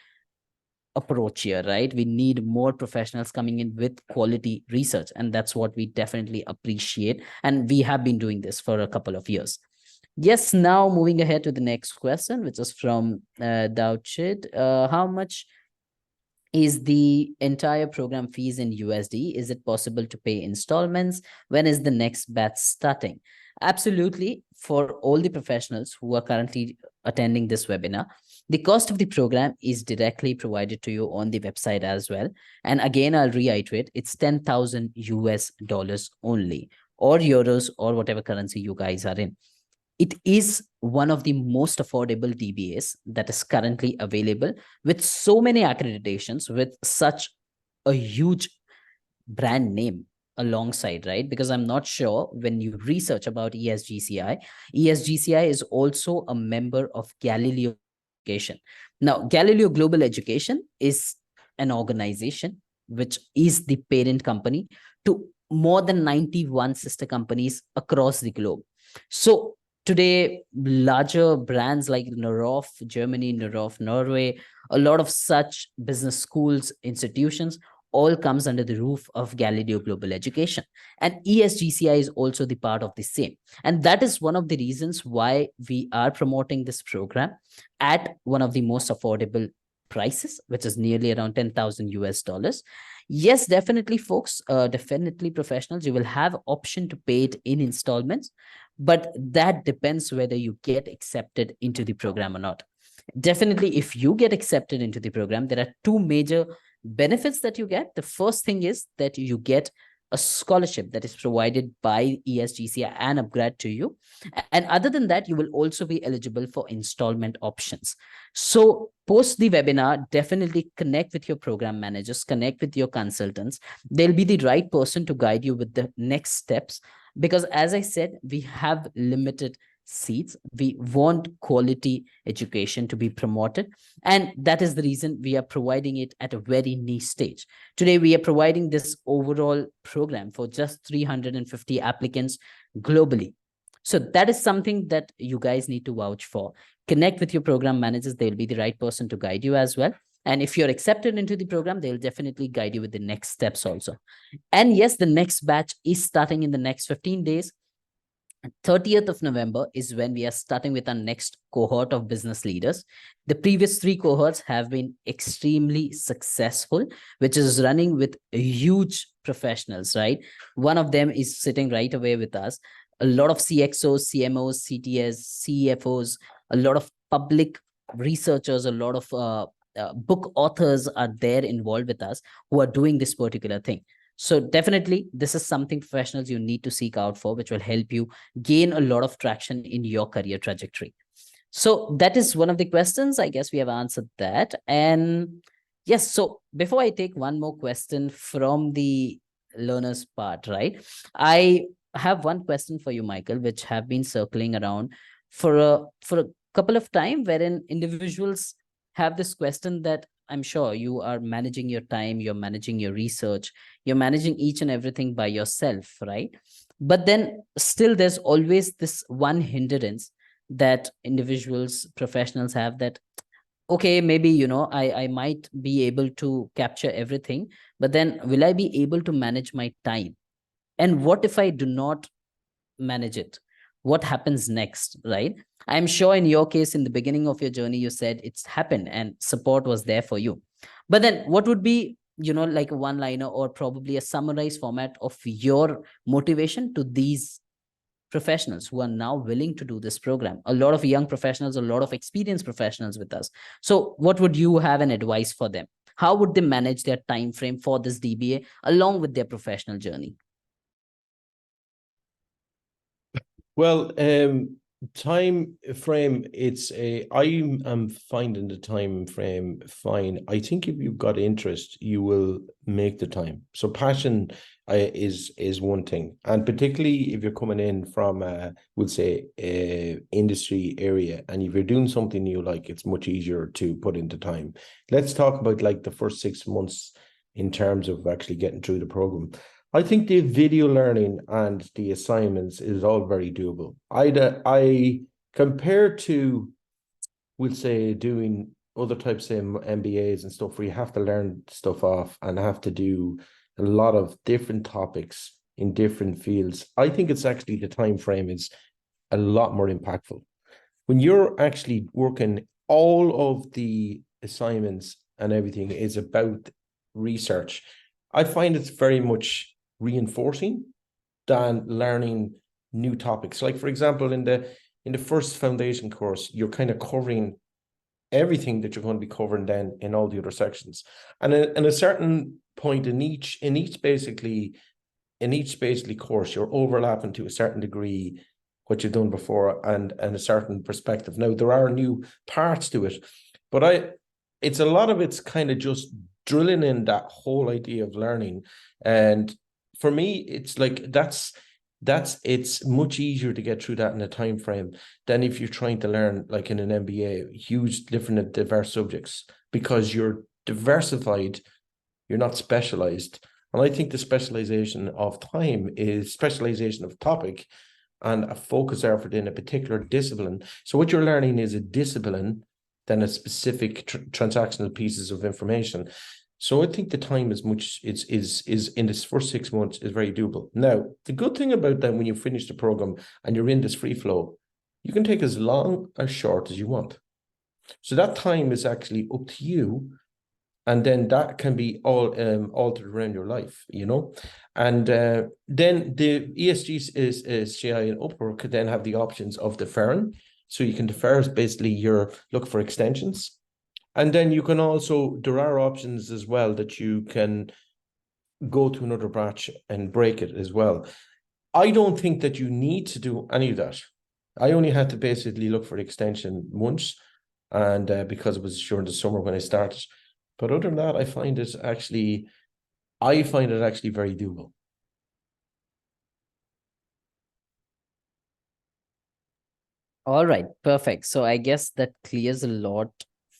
approach here, right? We need more professionals coming in with quality research, and that's what we definitely appreciate, and we have been doing this for a couple of years. Yes, now moving ahead to the next question, which is from Dauchid. How much is the entire program fees in USD? Is it possible to pay installments? When is the next batch starting? Absolutely. For all the professionals who are currently attending this webinar, the cost of the program is directly provided to you on the website as well. And again, I'll reiterate, it's 10,000 US dollars only, or euros, or whatever currency you guys are in. It is one of the most affordable DBAs that is currently available, with so many accreditations, with such a huge brand name alongside, right? Because I'm not sure, when you research about ESGCI is also a member of Galileo Education. Now, Galileo Global Education is an organization which is the parent company to more than 91 sister companies across the globe. So today, larger brands like Nerof, Germany, Nerof, Norway, a lot of such business schools, institutions, all comes under the roof of Galileo Global Education. And ESGCI is also the part of the same. And that is one of the reasons why we are promoting this program at one of the most affordable prices, which is nearly around 10,000 US dollars. Yes, definitely, folks, definitely professionals, you will have option to pay it in installments, but that depends whether you get accepted into the program or not. Definitely, if you get accepted into the program, there are two major benefits that you get. The first thing is that you get a scholarship that is provided by ESGCI and upgrade to you. And other than that, you will also be eligible for installment options. So post the webinar, definitely connect with your program managers, connect with your consultants. They'll be the right person to guide you with the next steps. Because as I said, we have limited seats. We want quality education to be promoted. And that is the reason we are providing it at a very niche stage. Today, we are providing this overall program for just 350 applicants globally. So that is something that you guys need to vouch for. Connect with your program managers. They'll be the right person to guide you as well. And if you're accepted into the program, they'll definitely guide you with the next steps also. And yes, the next batch is starting in the next 15 days. 30th of November is when we are starting with our next cohort of business leaders. The previous 3 cohorts have been extremely successful, which is running with huge professionals, right? One of them is sitting right away with us. A lot of CXOs, CMOs, CTS, CFOs, a lot of public researchers, a lot of book authors are there involved with us who are doing this particular thing. So definitely, this is something professionals you need to seek out for, which will help you gain a lot of traction in your career trajectory. So that is one of the questions. I guess we have answered that. And yes, so before I take one more question from the learners part, right? I have one question for you, Michael, which have been circling around for a couple of time, wherein individuals have this question that I'm sure you are managing your time, you're managing your research, you're managing each and everything by yourself, right? But then still there's always this one hindrance that individuals, professionals have, that, okay, maybe, I might be able to capture everything, but then will I be able to manage my time? And what if I do not manage it? What happens next, right? I'm sure in your case, in the beginning of your journey, you said it's happened and support was there for you. But then what would be, like a one-liner or probably a summarized format of your motivation to these professionals who are now willing to do this program? A lot of young professionals, a lot of experienced professionals with us. So what would you have an advice for them? How would they manage their time frame for this DBA along with their professional journey? Well, time frame, I am finding the time frame fine. I think if you've got interest, you will make the time. So passion is one thing, and particularly if you're coming in from we'll say industry area, and if you're doing something you like, it's much easier to put into time. Let's talk about like the first 6 months in terms of actually getting through the program. I think the video learning and the assignments is all very doable. I compared to, we'll say, doing other types of MBAs and stuff where you have to learn stuff off and have to do a lot of different topics in different fields. I think it's actually the time frame is a lot more impactful. When you're actually working, all of the assignments and everything is about research. I find it's very much reinforcing than learning new topics. Like, for example, in the first foundation course, you're kind of covering everything that you're going to be covering then in all the other sections. And in a certain point in each basically course, you're overlapping to a certain degree what you've done before and a certain perspective. Now, there are new parts to it, but it's a lot of it's kind of just drilling in that whole idea of learning. And for me, it's like it's much easier to get through that in a time frame than if you're trying to learn like in an MBA, huge different diverse subjects, because you're diversified, you're not specialized. And I think the specialization of time is specialization of topic and a focus effort in a particular discipline. So what you're learning is a discipline than a specific transactional pieces of information. So I think the time is in this first 6 months is very doable. Now, the good thing about that, when you finish the program and you're in this free flow, you can take as long or short as you want. So that time is actually up to you. And then that can be all altered around your life, you know. And then the ESGCI and Upwork could then have the options of deferring. So you can defer, basically you're looking for extensions. And then you can also, there are options as well that you can go to another batch and break it as well. I don't think that you need to do any of that. I only had to basically look for the extension once, and because it was during the summer when I started. But other than that, I find it actually very doable. All right, perfect. So I guess that clears a lot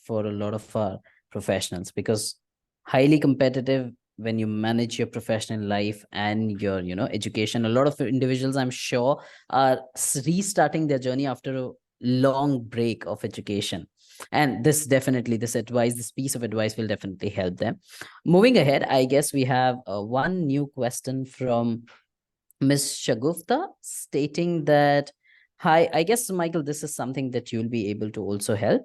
for a lot of our professionals, because highly competitive when you manage your professional life and your, education. A lot of individuals, I'm sure, are restarting their journey after a long break of education. And this piece of advice will definitely help them. Moving ahead, I guess we have one new question from Ms. Shagufta, stating that, hi, I guess, Michael, this is something that you'll be able to also help.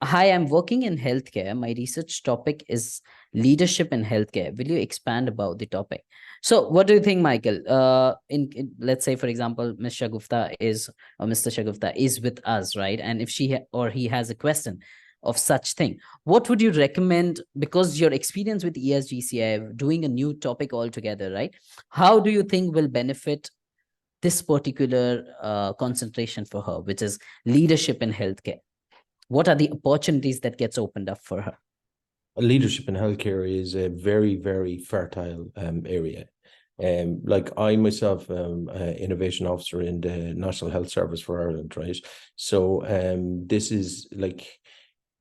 Hi, I'm working in healthcare. My research topic is leadership in healthcare. Will you expand about the topic? So what do you think, Michael? In let's say, for example, Ms. Shagufta is, or Mr. Shagufta is with us, right? And if she or he has a question of such thing, what would you recommend? Because your experience with ESGCI, doing a new topic altogether, right? How do you think will benefit this particular concentration for her, which is leadership in healthcare? What are the opportunities that gets opened up for her? Leadership in healthcare is a very, very fertile area. Like I myself am innovation officer in the National Health Service for Ireland, right? So this is like,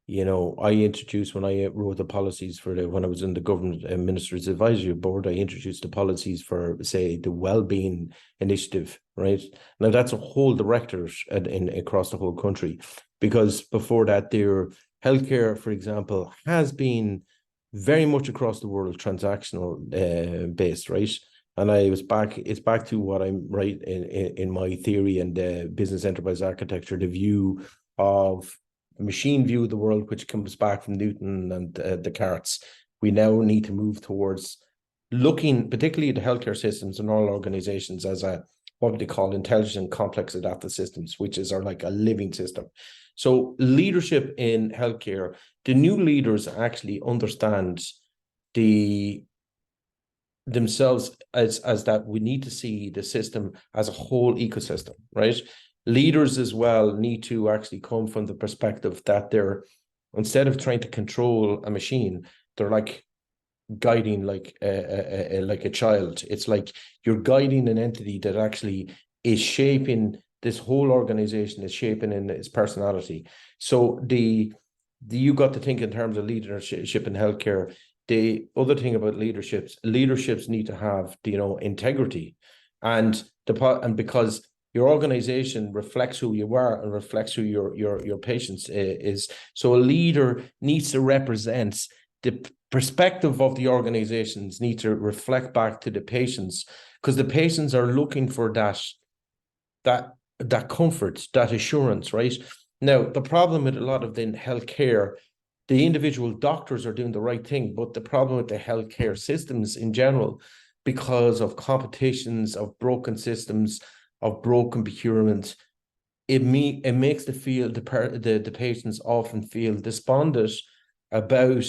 you know, I introduced, when I wrote the policies for when I was in the government Ministers Advisory Board, I introduced the policies for, say, the Wellbeing Initiative, right? Now that's a whole directorate across the whole country, because before that, their healthcare, for example, has been very much across the world transactional based, right? And it's back to what I'm right in my theory and business enterprise architecture, the view of machine view of the world, which comes back from Newton and Descartes. We now need to move towards looking particularly at the healthcare systems and all organizations as what they call intelligent, complex, adaptive systems, which are like a living system. So leadership in healthcare, the new leaders actually understand themselves as that we need to see the system as a whole ecosystem, right? Leaders as well need to actually come from the perspective that they're, instead of trying to control a machine, they're like guiding like a child. It's like you're guiding an entity that actually is shaping this whole organization, is shaping in its personality. So you got to think in terms of leadership in healthcare. The other thing about leaderships need to have, integrity, and because your organization reflects who you are and reflects who your patients is. So a leader needs to represent the perspective of the organizations, need to reflect back to the patients, because the patients are looking for that comfort, that assurance, right? Now, the problem with a lot of the healthcare, the individual doctors are doing the right thing, but the problem with the healthcare systems in general, because of competitions, of broken systems, of broken procurement, it makes the patients often feel despondent about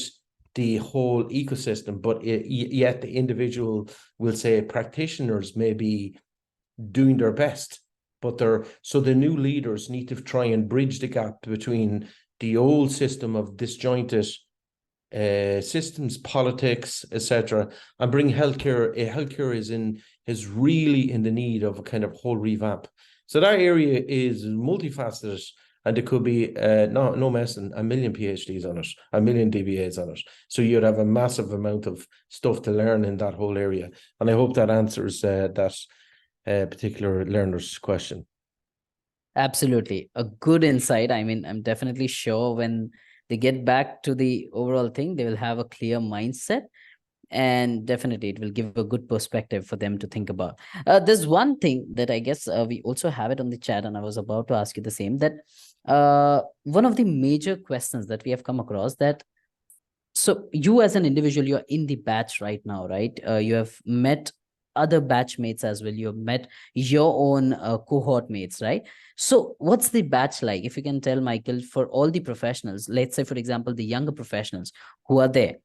the whole ecosystem, but yet the individual will say practitioners may be doing their best, but the new leaders need to try and bridge the gap between the old system of disjointed systems, politics, etc., and bring healthcare. Healthcare is really in the need of a kind of whole revamp. So that area is multifaceted, and there could be no messing 1 million PhDs on it, 1 million DBAs on it. So you'd have a massive amount of stuff to learn in that whole area. And I hope that answers that particular learner's question. Absolutely. A good insight. I mean, I'm definitely sure when they get back to the overall thing, they will have a clear mindset, and definitely it will give a good perspective for them to think about. There's one thing that I guess we also have it on the chat, and I was about to ask you the same, that one of the major questions that we have come across, that so you as an individual, you're in the batch right now, right? You have met other batchmates as well. You have met your own cohort mates, right? So what's the batch like? If you can tell, Michael, for all the professionals, let's say, for example, the younger professionals who are there,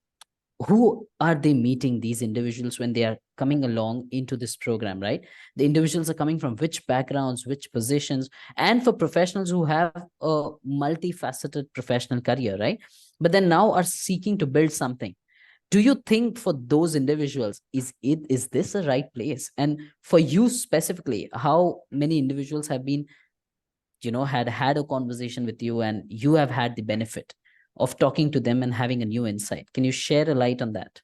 who are they meeting, these individuals, when they are coming along into this program, right? The individuals are coming from which backgrounds, which positions, and for professionals who have a multifaceted professional career, right? But then now are seeking to build something. Do you think for those individuals, is this a right place? And for you specifically, how many individuals have been, had a conversation with you, and you have had the benefit of talking to them and having a new insight? Can you share a light on that?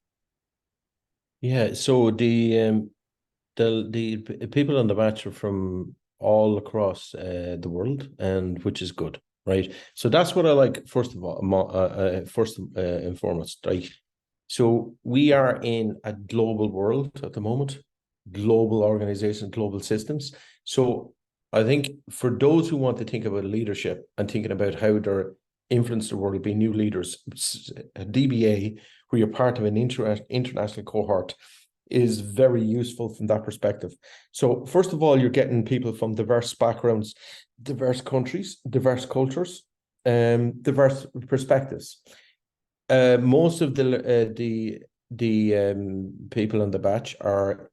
Yeah, so the people on the batch are from all across the world, and which is good, right? So that's what I like. First of all, first and foremost, right? So we are in a global world at the moment, global organizations, global systems. So I think for those who want to think about leadership and thinking about how they're influence the world, be new leaders, DBA, where you're part of an international cohort, is very useful from that perspective. So first of all, you're getting people from diverse backgrounds, diverse countries, diverse cultures, diverse perspectives. Most of the people in the batch are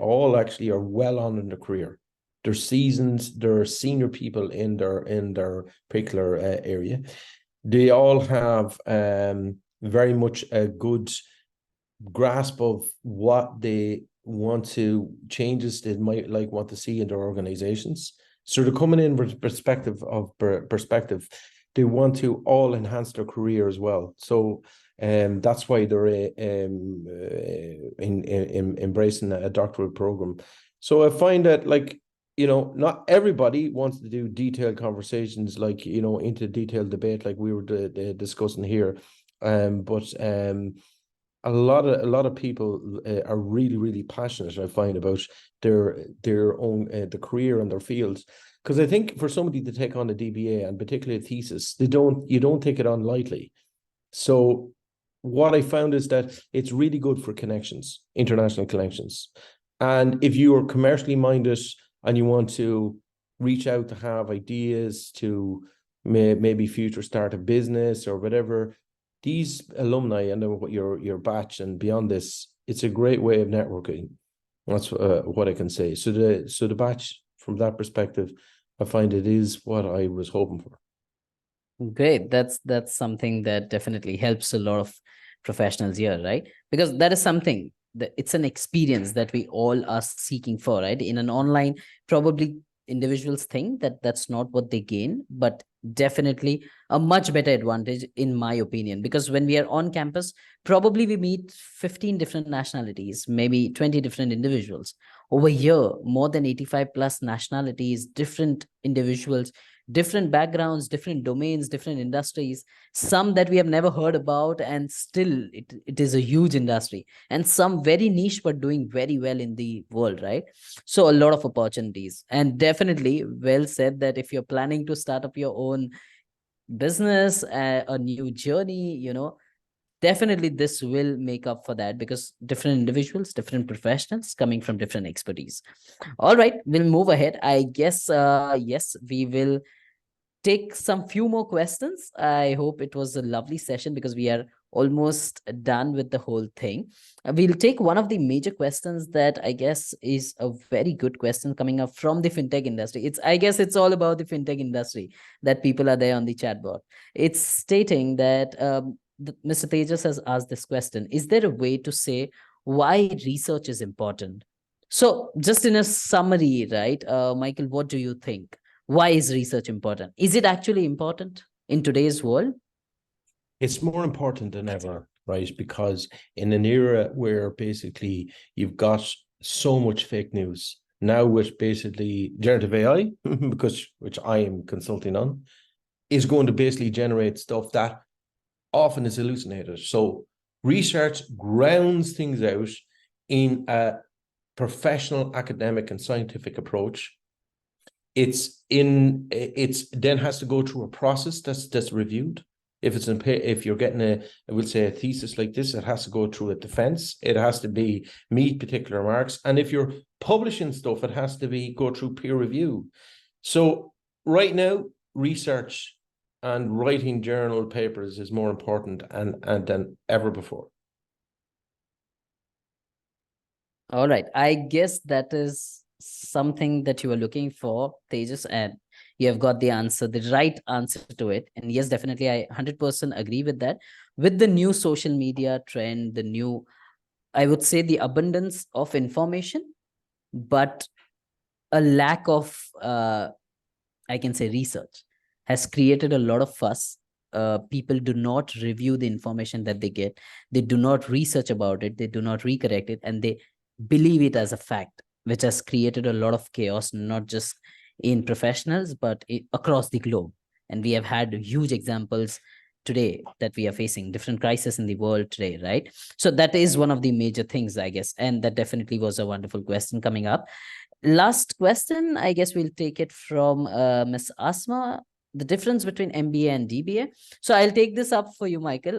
all actually are well on in their career. They're seasoned, they're senior people in their particular area. They all have very much a good grasp of what they want to, changes they might want to see in their organizations. So they're coming in with perspective. They want to all enhance their career as well. So that's why they're embracing a doctoral program. So I find that, not everybody wants to do detailed conversations, into detailed debate like we were discussing here. But a lot of people are really, really passionate, I find, about their own the career and their fields. Because I think for somebody to take on a DBA, and particularly a thesis, you don't take it on lightly. So what I found is that it's really good for connections, international connections. And if you are commercially minded and you want to reach out to have ideas to maybe future start a business or whatever, these alumni and your batch and beyond this, it's a great way of networking. That's what I can say. So the batch, from that perspective, I find it is what I was hoping for. Great. That's something that definitely helps a lot of professionals here, right? Because that is something that it's an experience that we all are seeking for, right? In an online, probably individuals think that that's not what they gain, but definitely a much better advantage, in my opinion, because when we are on campus, probably we meet 15 different nationalities, maybe 20 different individuals. Over here, more than 85 plus nationalities, different individuals, different backgrounds, different domains, different industries, some that we have never heard about, and still it is a huge industry, and some very niche but doing very well in the world, right? So a lot of opportunities. And definitely well said that if you're planning to start up your own business, a new journey, definitely this will make up for that, because different individuals, different professionals coming from different expertise. All right, we'll move ahead. I guess, yes, we will take some few more questions. I hope it was a lovely session, because we are almost done with the whole thing. We'll take one of the major questions that I guess is a very good question coming up from the fintech industry. I guess it's all about the fintech industry that people are there on the chat board. It's stating that Mr. Tejas has asked this question: is there a way to say why research is important? So just in a summary, right, Michael, what do you think? Why is research important? Is it actually important in today's world? It's more important than ever, right? Because in an era where basically you've got so much fake news, now with basically generative AI, which I am consulting on, is going to basically generate stuff that often is hallucinated. So research grounds things out in a professional, academic, and scientific approach. It's then has to go through a process that's reviewed. If you're getting I will say a thesis like this, it has to go through a defense. It has to meet particular marks. And if you're publishing stuff, it has to go through peer review. So right now, research and writing journal papers is more important and than ever before. All right. I guess that is something that you were looking for, Tejas, and you have got the answer, the right answer to it. And yes, definitely, I 100% agree with that. With the new social media trend, the new, I would say, the abundance of information, but a lack of, I can say, research has created a lot of fuss. People do not review the information that they get. They do not research about it. They do not recorrect it, and they believe it as a fact, which has created a lot of chaos, not just in professionals, but across the globe. And we have had huge examples today that we are facing, different crises in the world today, right? So that is one of the major things, I guess. And that definitely was a wonderful question coming up. Last question, I guess we'll take it from Ms. Asma, the difference between MBA and DBA. So I'll take this up for you, Michael.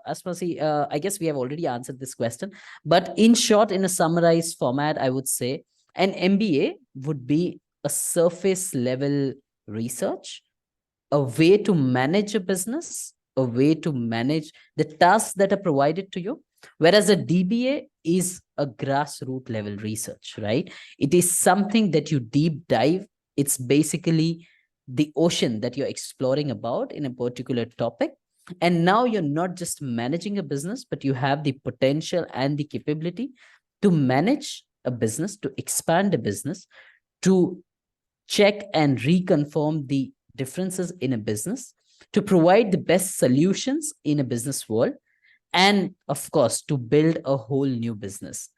Asma, see, I guess we have already answered this question, but in short, in a summarized format, I would say an MBA would be a surface level research, a way to manage a business, a way to manage the tasks that are provided to you. Whereas a DBA is a grassroots level research, right? It is something that you deep dive. It's basically the ocean that you're exploring about in a particular topic. And now you're not just managing a business, but you have the potential and the capability to manage a business, to expand a business, to check and reconfirm the differences in a business, to provide the best solutions in a business world, and of course, to build a whole new business.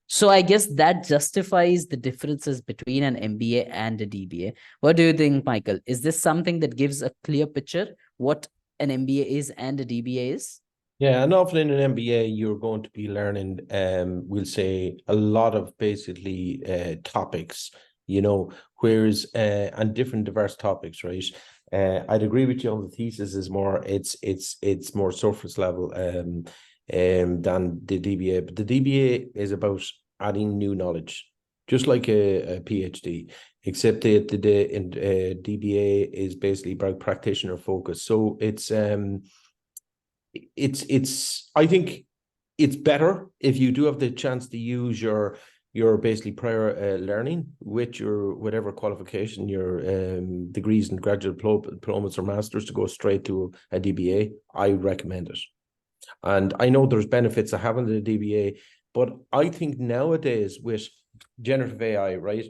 So I guess that justifies the differences between an MBA and a DBA. What do you think, Michael? Is this something that gives a clear picture what an MBA is and a DBA is? Yeah, and often in an MBA, you're going to be learning, we'll say, a lot of basically topics, whereas and different diverse topics, right? I'd agree with you on the thesis is more it's more surface level than the DBA, but the DBA is about adding new knowledge, just like a PhD, except the DBA is basically about practitioner focus. So it's I think it's better if you do have the chance to use your basically prior learning with your whatever qualification, your degrees and graduate diplomas or masters, to go straight to a DBA. I recommend it. And I know there's benefits of having the DBA, but I think nowadays with generative AI, right,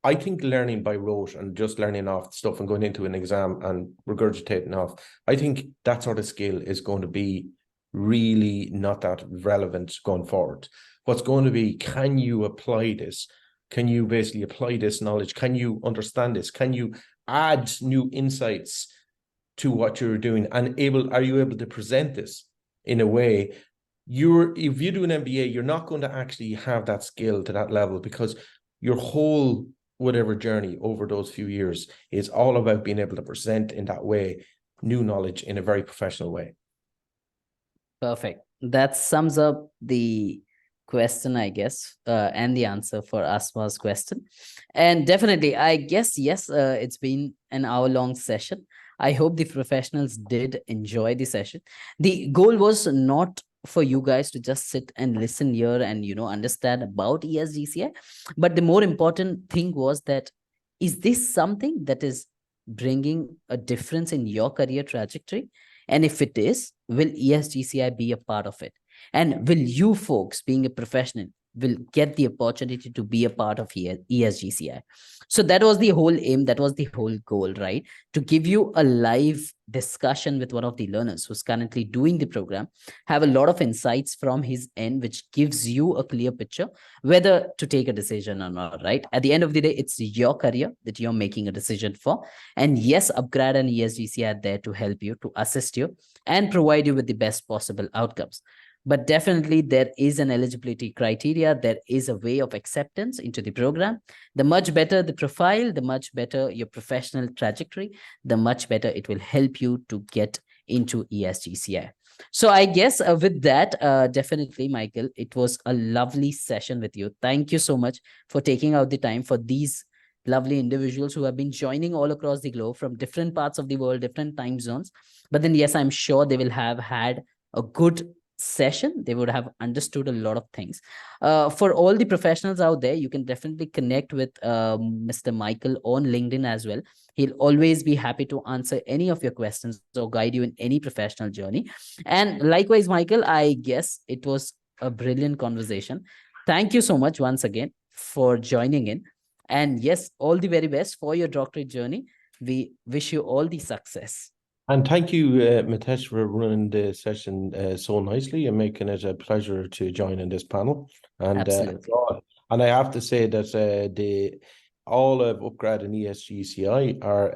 I think learning by rote and just learning off stuff and going into an exam and regurgitating off, I think that sort of skill is going to be really not that relevant going forward. What's going to be, can you apply this? Can you basically apply this knowledge? Can you understand this? Can you add new insights to what you're doing? And are you able to present this in a way? If you do an MBA, you're not going to actually have that skill to that level, because your whole whatever journey over those few years is all about being able to present in that way new knowledge in a very professional way. Perfect. That sums up the question, I guess, and the answer for Asma's question. And definitely, I guess, yes, it's been an hour-long session. I hope the professionals did enjoy the session. The goal was not for you guys to just sit and listen here and, understand about ESGCI. But the more important thing was that, is this something that is bringing a difference in your career trajectory? And if it is, will ESGCI be a part of it? And will you folks, being a professional, will get the opportunity to be a part of ESGCI. So that was the whole aim, that was the whole goal, right? To give you a live discussion with one of the learners who's currently doing the program, have a lot of insights from his end, which gives you a clear picture whether to take a decision or not, right? At the end of the day, it's your career that you're making a decision for. And yes, Upgrad and ESGCI are there to help you, to assist you, and provide you with the best possible outcomes. But definitely there is an eligibility criteria. There is a way of acceptance into the program. The much better the profile, the much better your professional trajectory, the much better it will help you to get into ESGCI. So I guess with that, definitely, Michael, it was a lovely session with you. Thank you so much for taking out the time for these lovely individuals who have been joining all across the globe from different parts of the world, different time zones. But then, yes, I'm sure they will have had a good session. They would have understood a lot of things. For all the professionals out there, you can definitely connect with Mr. Michael on LinkedIn as well. He'll always be happy to answer any of your questions or guide you in any professional journey. And likewise, Michael, I guess it was a brilliant conversation. Thank you so much once again for joining in. And yes, all the very best for your doctorate journey. We wish you all the success. And thank you, Mitesh, for running the session so nicely and making it a pleasure to join in this panel. And Absolutely. And I have to say that all of Upgrad and ESGCI are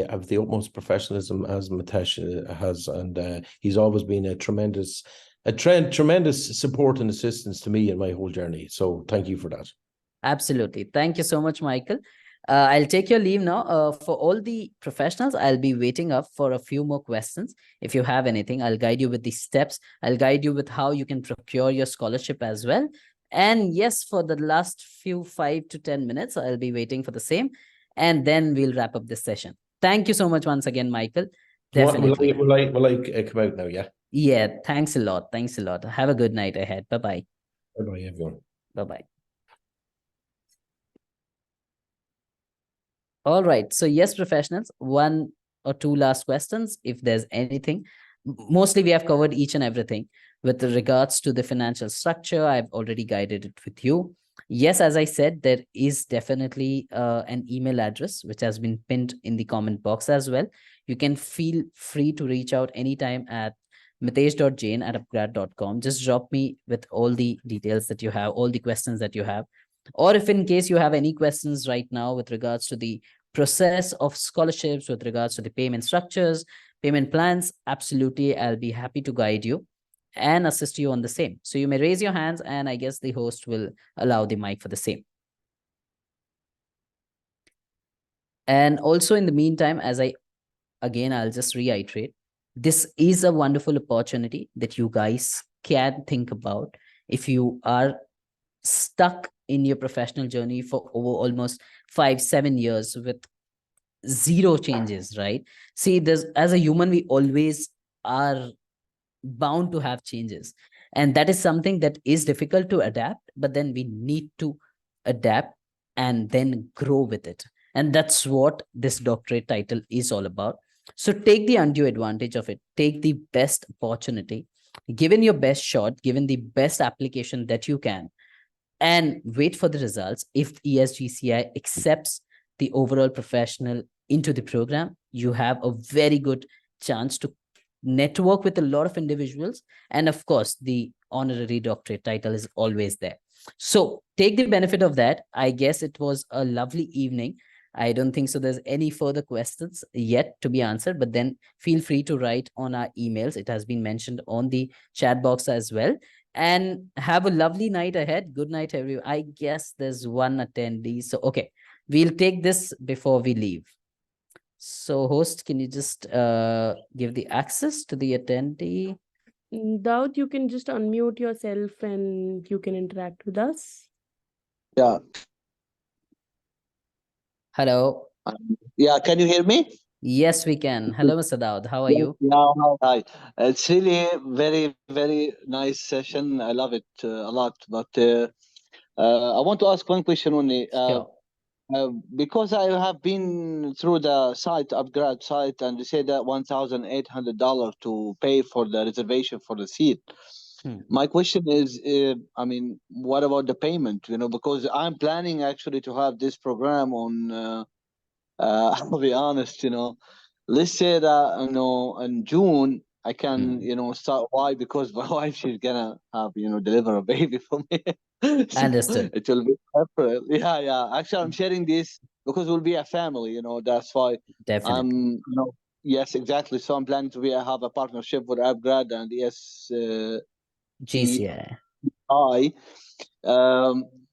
of the utmost professionalism, as Mitesh has, and he's always been a tremendous support and assistance to me in my whole journey. So thank you for that. Absolutely. Thank you so much, Michael. I'll take your leave now. For all the professionals, I'll be waiting up for a few more questions. If you have anything, I'll guide you with the steps. I'll guide you with how you can procure your scholarship as well. And yes, for the last few 5 to 10 minutes, I'll be waiting for the same. And then we'll wrap up this session. Thank you so much once again, Michael. Definitely. Will I come out now? Yeah. Yeah. Thanks a lot. Thanks a lot. Have a good night ahead. Bye-bye. Bye-bye, everyone. Bye-bye. All right. So yes, professionals, 1 or 2 last questions, if there's anything. Mostly we have covered each and everything. With regards to the financial structure, I've already guided it with you. Yes, as I said, there is definitely an email address which has been pinned in the comment box as well. You can feel free to reach out anytime at mitesh.jain@upgrad.com. Just drop me with all the details that you have, all the questions that you have. Or if in case you have any questions right now with regards to the process of scholarships, with regards to the payment structures, payment plans, absolutely, I'll be happy to guide you and assist you on the same. So you may raise your hands and I guess the host will allow the mic for the same. And also in the meantime, I'll just reiterate, this is a wonderful opportunity that you guys can think about if you are stuck in your professional journey for over almost 5-7 years with zero changes, right? See, as a human, we always are bound to have changes. And that is something that is difficult to adapt, but then we need to adapt and then grow with it. And that's what this doctorate title is all about. So take the undue advantage of it. Take the best opportunity, given your best shot, given the best application that you can, and wait for the results. If ESGCI accepts the overall professional into the program, you have a very good chance to network with a lot of individuals. And of course, the honorary doctorate title is always there. So take the benefit of that. I guess it was a lovely evening. I don't think so there's any further questions yet to be answered, but then feel free to write on our emails. It has been mentioned on the chat box as well. And have a lovely night ahead. Good night, everyone. I guess there's one attendee. So, okay, we'll take this before we leave. So, host, can you just give the access to the attendee? Daud, you can just unmute yourself and you can interact with us. Yeah. Hello. Yeah, can you hear me? Yes, we can. Hello, Mr. Daud. How are you? Yeah, hi. It's really a very, very nice session. I love it a lot. But I want to ask one question only. Sure. Because I have been through the site, Upgrad site, and they say that $1,800 to pay for the reservation for the seat. My question is, I mean, what about the payment? You know, because I'm planning actually to have this program on. I'll be honest, you know, let's say that, you know, in June I can, you know, start. Why? Because my wife, she's gonna have, you know, deliver a baby for me. So Understood. it will be April. Yeah, yeah. Actually, I'm sharing this because we'll be a family, you know. That's why Definitely. you know, yes, exactly. So I'm planning to have a partnership with Upgrad and ESGCI. GCI.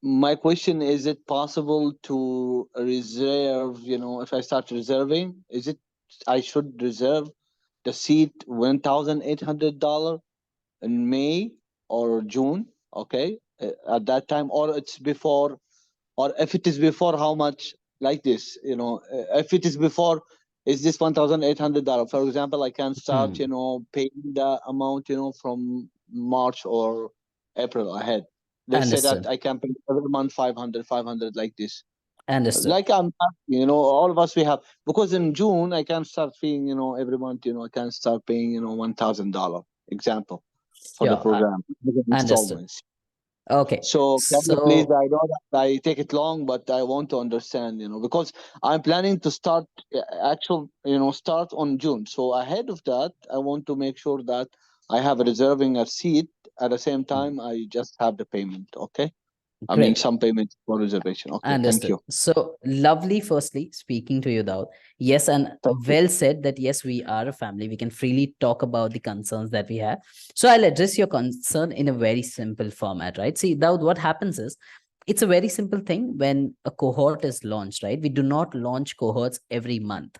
My question is it possible to reserve, you know, if I start reserving, is it I should reserve the seat $1,800 in May or June, okay, at that time, or it's before, or if it is before, how much, like this, you know, if it is before, is this $1,800? For example, I can start, you know, paying the amount, you know, from March or April ahead. Let's say that Understood. I can pay every month 500 like this. Understood. Like I'm, you know, all of us we have, because in June I can start paying, you know, every month, you know, I can start paying, you know, $1,000 example for the Sure. program, Understood. installments. Okay. So can you please, So I know that I take it long, but I want to understand, you know, because I'm planning to start you know, start on June. So ahead of that, I want to make sure that I have a reserving a seat. At the same time, I just have the payment. Okay. I mean, great. some payment for reservation. Okay. Thank Understood. you. So lovely, firstly, speaking to you, Daud. Yes, and Thank you. well said that yes, we are a family. We can freely talk about the concerns that we have. So I'll address your concern in a very simple format, right? See, Daud, what happens is it's a very simple thing when a cohort is launched, right? We do not launch cohorts every month.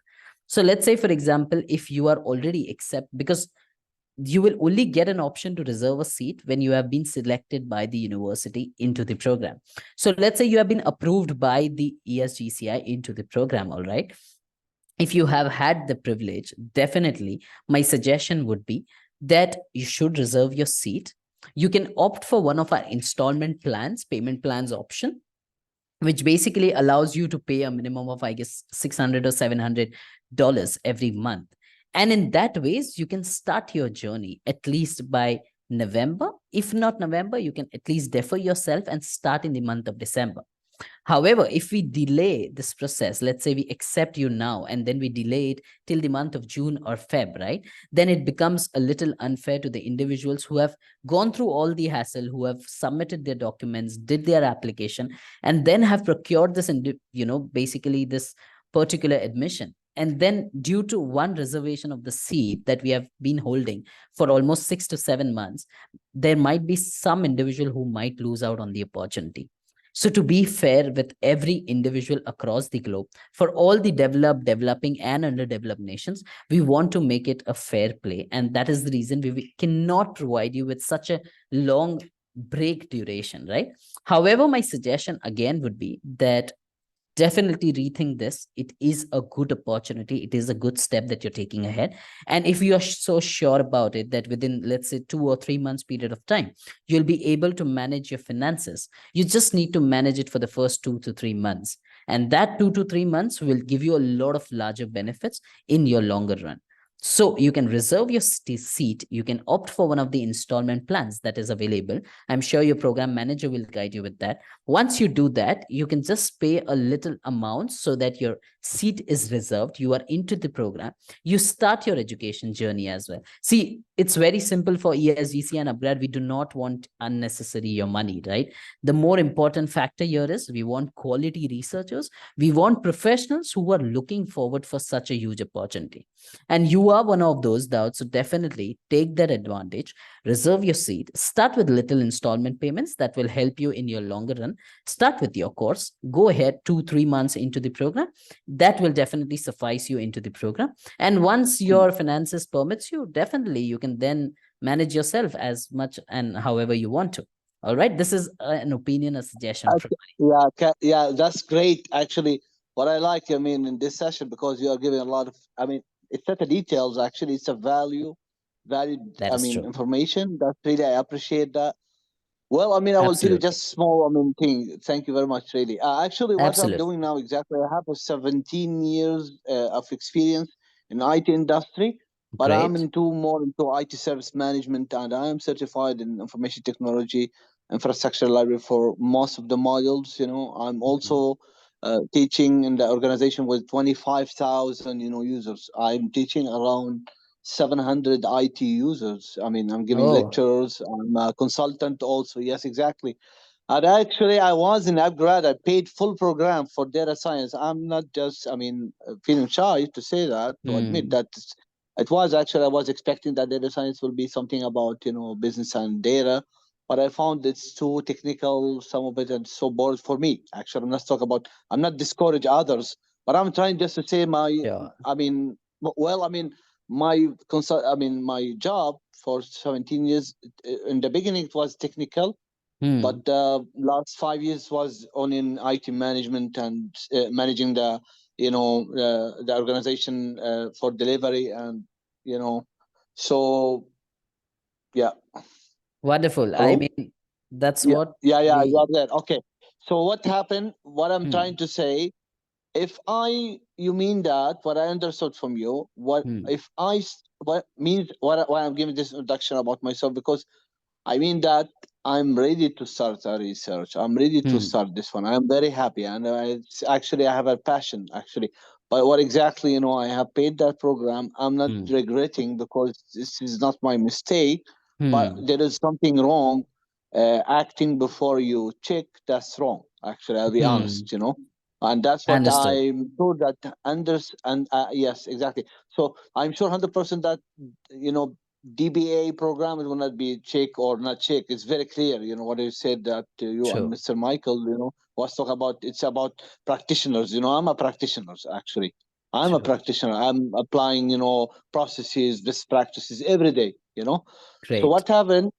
So let's say, for example, if you are already because you will only get an option to reserve a seat when you have been selected by the university into the program. So let's say you have been approved by the ESGCI into the program, all right? If you have had the privilege, definitely my suggestion would be that you should reserve your seat. You can opt for one of our installment plans, payment plans option, which basically allows you to pay a minimum of, I guess, $600 or $700 every month. And in that ways, you can start your journey at least by November. If not November, you can at least defer yourself and start in the month of December. However, if we delay this process, let's say we accept you now and then we delay it till the month of June or Feb, right? Then it becomes a little unfair to the individuals who have gone through all the hassle, who have submitted their documents, did their application, and then have procured this, you know, basically this particular admission. And then due to one reservation of the seat that we have been holding for almost 6 to 7 months, there might be some individual who might lose out on the opportunity. So to be fair with every individual across the globe, for all the developed, developing, and underdeveloped nations, we want to make it a fair play. And that is the reason we cannot provide you with such a long break duration, right? However, my suggestion again would be that definitely rethink this. It is a good opportunity. It is a good step that you're taking ahead. And if you are so sure about it that within, let's say, 2 or 3 months period of time, you'll be able to manage your finances. You just need to manage it for the first 2 to 3 months. And that 2 to 3 months will give you a lot of larger benefits in your longer run. So you can reserve your seat. You can opt for one of the installment plans that is available. I'm sure your program manager will guide you with that. Once you do that, you can just pay a little amount so that your seat is reserved. You are into the program. You start your education journey as well. See, it's very simple for ESGC and Upgrad. We do not want unnecessary your money, right? The more important factor here is we want quality researchers. We want professionals who are looking forward for such a huge opportunity. And you are one of those, Daud. So definitely take that advantage. Reserve your seat. Start with little installment payments that will help you in your longer run. Start with your course. Go ahead 2-3 months into the program. That will definitely suffice you into the program. And once your finances permits you, definitely you can then manage yourself as much and however you want to. All right. This is an opinion, a suggestion. Yeah, that's great. Actually, what I like, I mean, in this session, because you are giving a lot of, I mean, it's not the details. Actually, it's a valued, That I is mean, true. information. That's really, I appreciate that. Well, I mean, I will tell you Absolutely. just small, I mean, thing. Thank you very much, really. Actually, what I'm Absolutely. doing now exactly, I have a 17 years of experience in IT industry. But I'm Great. more into IT service management, and I am certified in information technology, infrastructure library for most of the modules. I'm also teaching in the organization with 25,000 users. I'm teaching around 700 IT users. I mean, I'm giving Oh, lectures. I'm a consultant also. Yes, exactly. And actually, I was in upgrad. I paid full program for data science. I'm not just, feeling shy to say that, to admit hmm. that it was actually, I was expecting that data science will be something about, business and data, but I found it's too technical, some of it, and so bored for me. Actually, I'm not discourage others, but I'm trying just to say Yeah. my job for 17 years, in the beginning, it was technical, Hmm. but the last 5 years was on in IT management and managing the organization for delivery, and you know so yeah. Wonderful. I Hello. mean, that's Yeah, what yeah, you we. are there. Okay, so what happened, what I'm trying Hmm. to say, if I you mean that what I understood from you, what Hmm. if I what means what I'm giving this introduction about myself, because I mean that I'm ready to start a research. I'm ready to Hmm. start this one. I'm very happy, and it's actually I have a passion actually. But what exactly, I have paid that program. I'm not Hmm. regretting, because this is not my mistake. But Hmm. there is something wrong. Acting before you check, that's wrong. Actually, I'll be Hmm. honest. And that's what Understood. I'm sure that and yes, exactly. So I'm sure 100% that DBA program will not be check or not check. It's very clear, what you said, that you and True. Mr. Michael, was talk about. It's about practitioners. I'm a practitioner actually. I'm a True. practitioner. I'm applying, processes, best practices every day. So Great. what happened?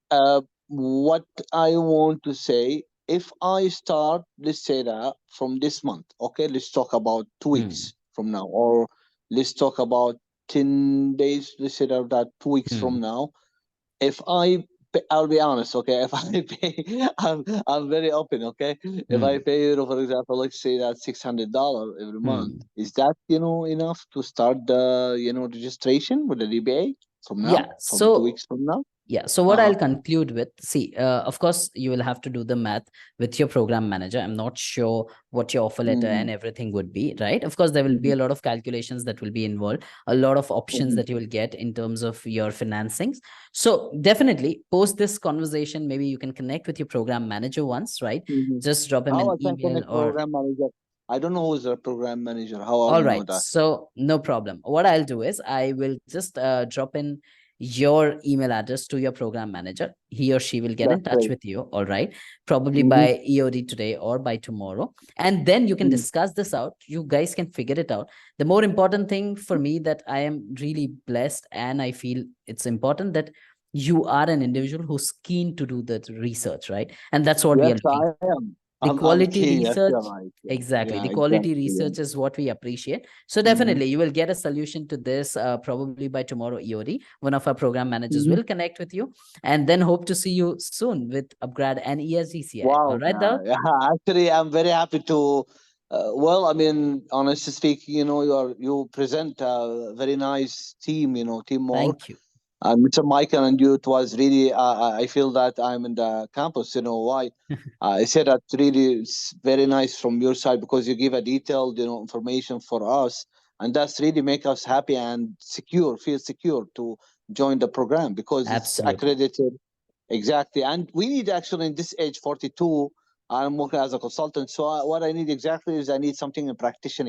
What I want to say, if I start, let's say that from this month, okay, let's talk about 2 weeks Hmm. from now, or let's talk about 10 days, let's say that 2 weeks from Hmm. now. If I'll be honest, okay, if I pay, I'm very open, okay. If I Hmm. pay, for example, let's say that $600 every month, Hmm. is that, enough to start the, registration with the DBA from now, Yeah. from two So weeks from now? yeah. So what Uh-huh. I'll conclude with, see, of course, you will have to do the math with your program manager. I'm not sure what your offer letter Mm-hmm. and everything would be, right? Of course, there will be Mm-hmm. a lot of calculations that will be involved, a lot of options Mm-hmm. that you will get in terms of your financings. So definitely post this conversation, maybe you can connect with your program manager once, right? Mm-hmm. Just drop him How I an can email connect or program manager? I don't know who's the program manager. How I all will know right. that? So no problem. What I'll do is I will just drop in your email address to your program manager. He or she will get That's in touch great. with you. All right. Probably Mm-hmm. by EOD today or by tomorrow. And then you can discuss this out. You guys can figure it out. The more important thing for me that I am really blessed and I feel it's important that you are an individual who's keen to do the research, right? And that's what we are Yes, looking I for. am. The I'm quality keen. Yes, research, you're right. Yeah, exactly, yeah, the quality exactly. Yeah. research is what we appreciate. So Mm-hmm. definitely you will get a solution to this probably by tomorrow EOD. One of our program managers Mm-hmm. will connect with you, and then hope to see you soon with upgrad and ESGCI. All Wow. right, though. Yeah. Actually, I'm very happy to. Well, honestly speaking, you present a very nice team. Teamwork. Thank you. Mr. Michael and you, it was really, I feel that I'm in the campus. Why? I said that really it's very nice from your side, because you give a detailed, information for us. And that's really make us happy and feel secure to join the program, because it's Absolutely. accredited. Exactly. And we need actually in this age, 42, I'm working as a consultant. So what I need exactly is I need something in practicing,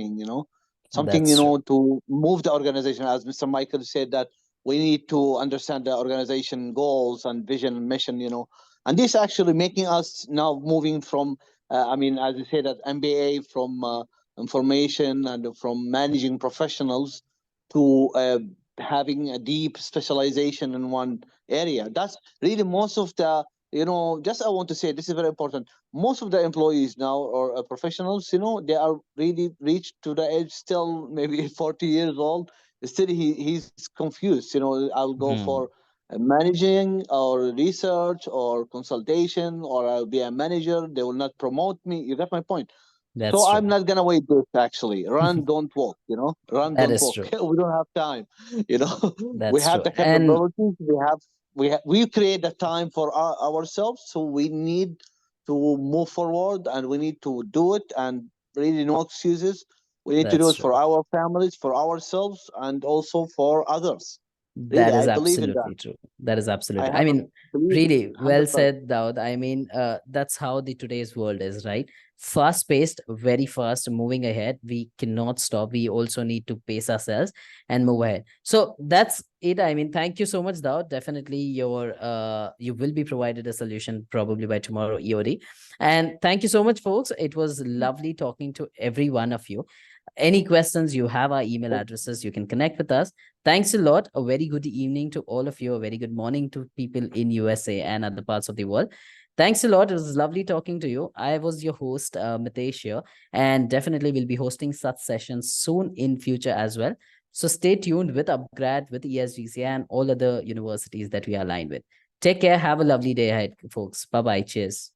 something, That's true. to move the organization. As Mr. Michael said, that we need to understand the organization goals and vision and mission, and this actually making us now moving from, as you said, that MBA from information and from managing professionals to having a deep specialization in one area. That's really most of the, just I want to say this is very important. Most of the employees now or professionals, they are really reached to the age still maybe 40 years old. Still, he's confused. I'll go Hmm. for managing or research or consultation, or I'll be a manager. They will not promote me. You get my point. That's So true. I'm not gonna wait this actually. Run, don't walk, Run, That don't is walk. true. We don't have time, we That's have true. the And capabilities, we create the time for ourselves, so we need to move forward and we need to do it, and really no excuses. We need to do that's it for true. our families, for ourselves, and also for others. Really, That I is believe in that. absolutely true. That is I absolutely. I have a mean, belief really well 100%. said, Daud. I mean, that's how the today's world is, right? Fast paced, very fast, moving ahead. We cannot stop. We also need to pace ourselves and move ahead. So that's it. I mean, thank you so much, Daud. Definitely you will be provided a solution probably by tomorrow EOD. And thank you so much, folks. It was lovely talking to every one of you. Any questions, you have our email addresses. You can connect with us. Thanks a lot. A very good evening to all of you. A very good morning to people in USA and other parts of the world. Thanks a lot. It was lovely talking to you. I was your host, Mitesh here, and definitely will be hosting such sessions soon in future as well. So stay tuned with Upgrad, with ESGCI, and all other universities that we are aligned with. Take care. Have a lovely day ahead, folks. Bye-bye. Cheers.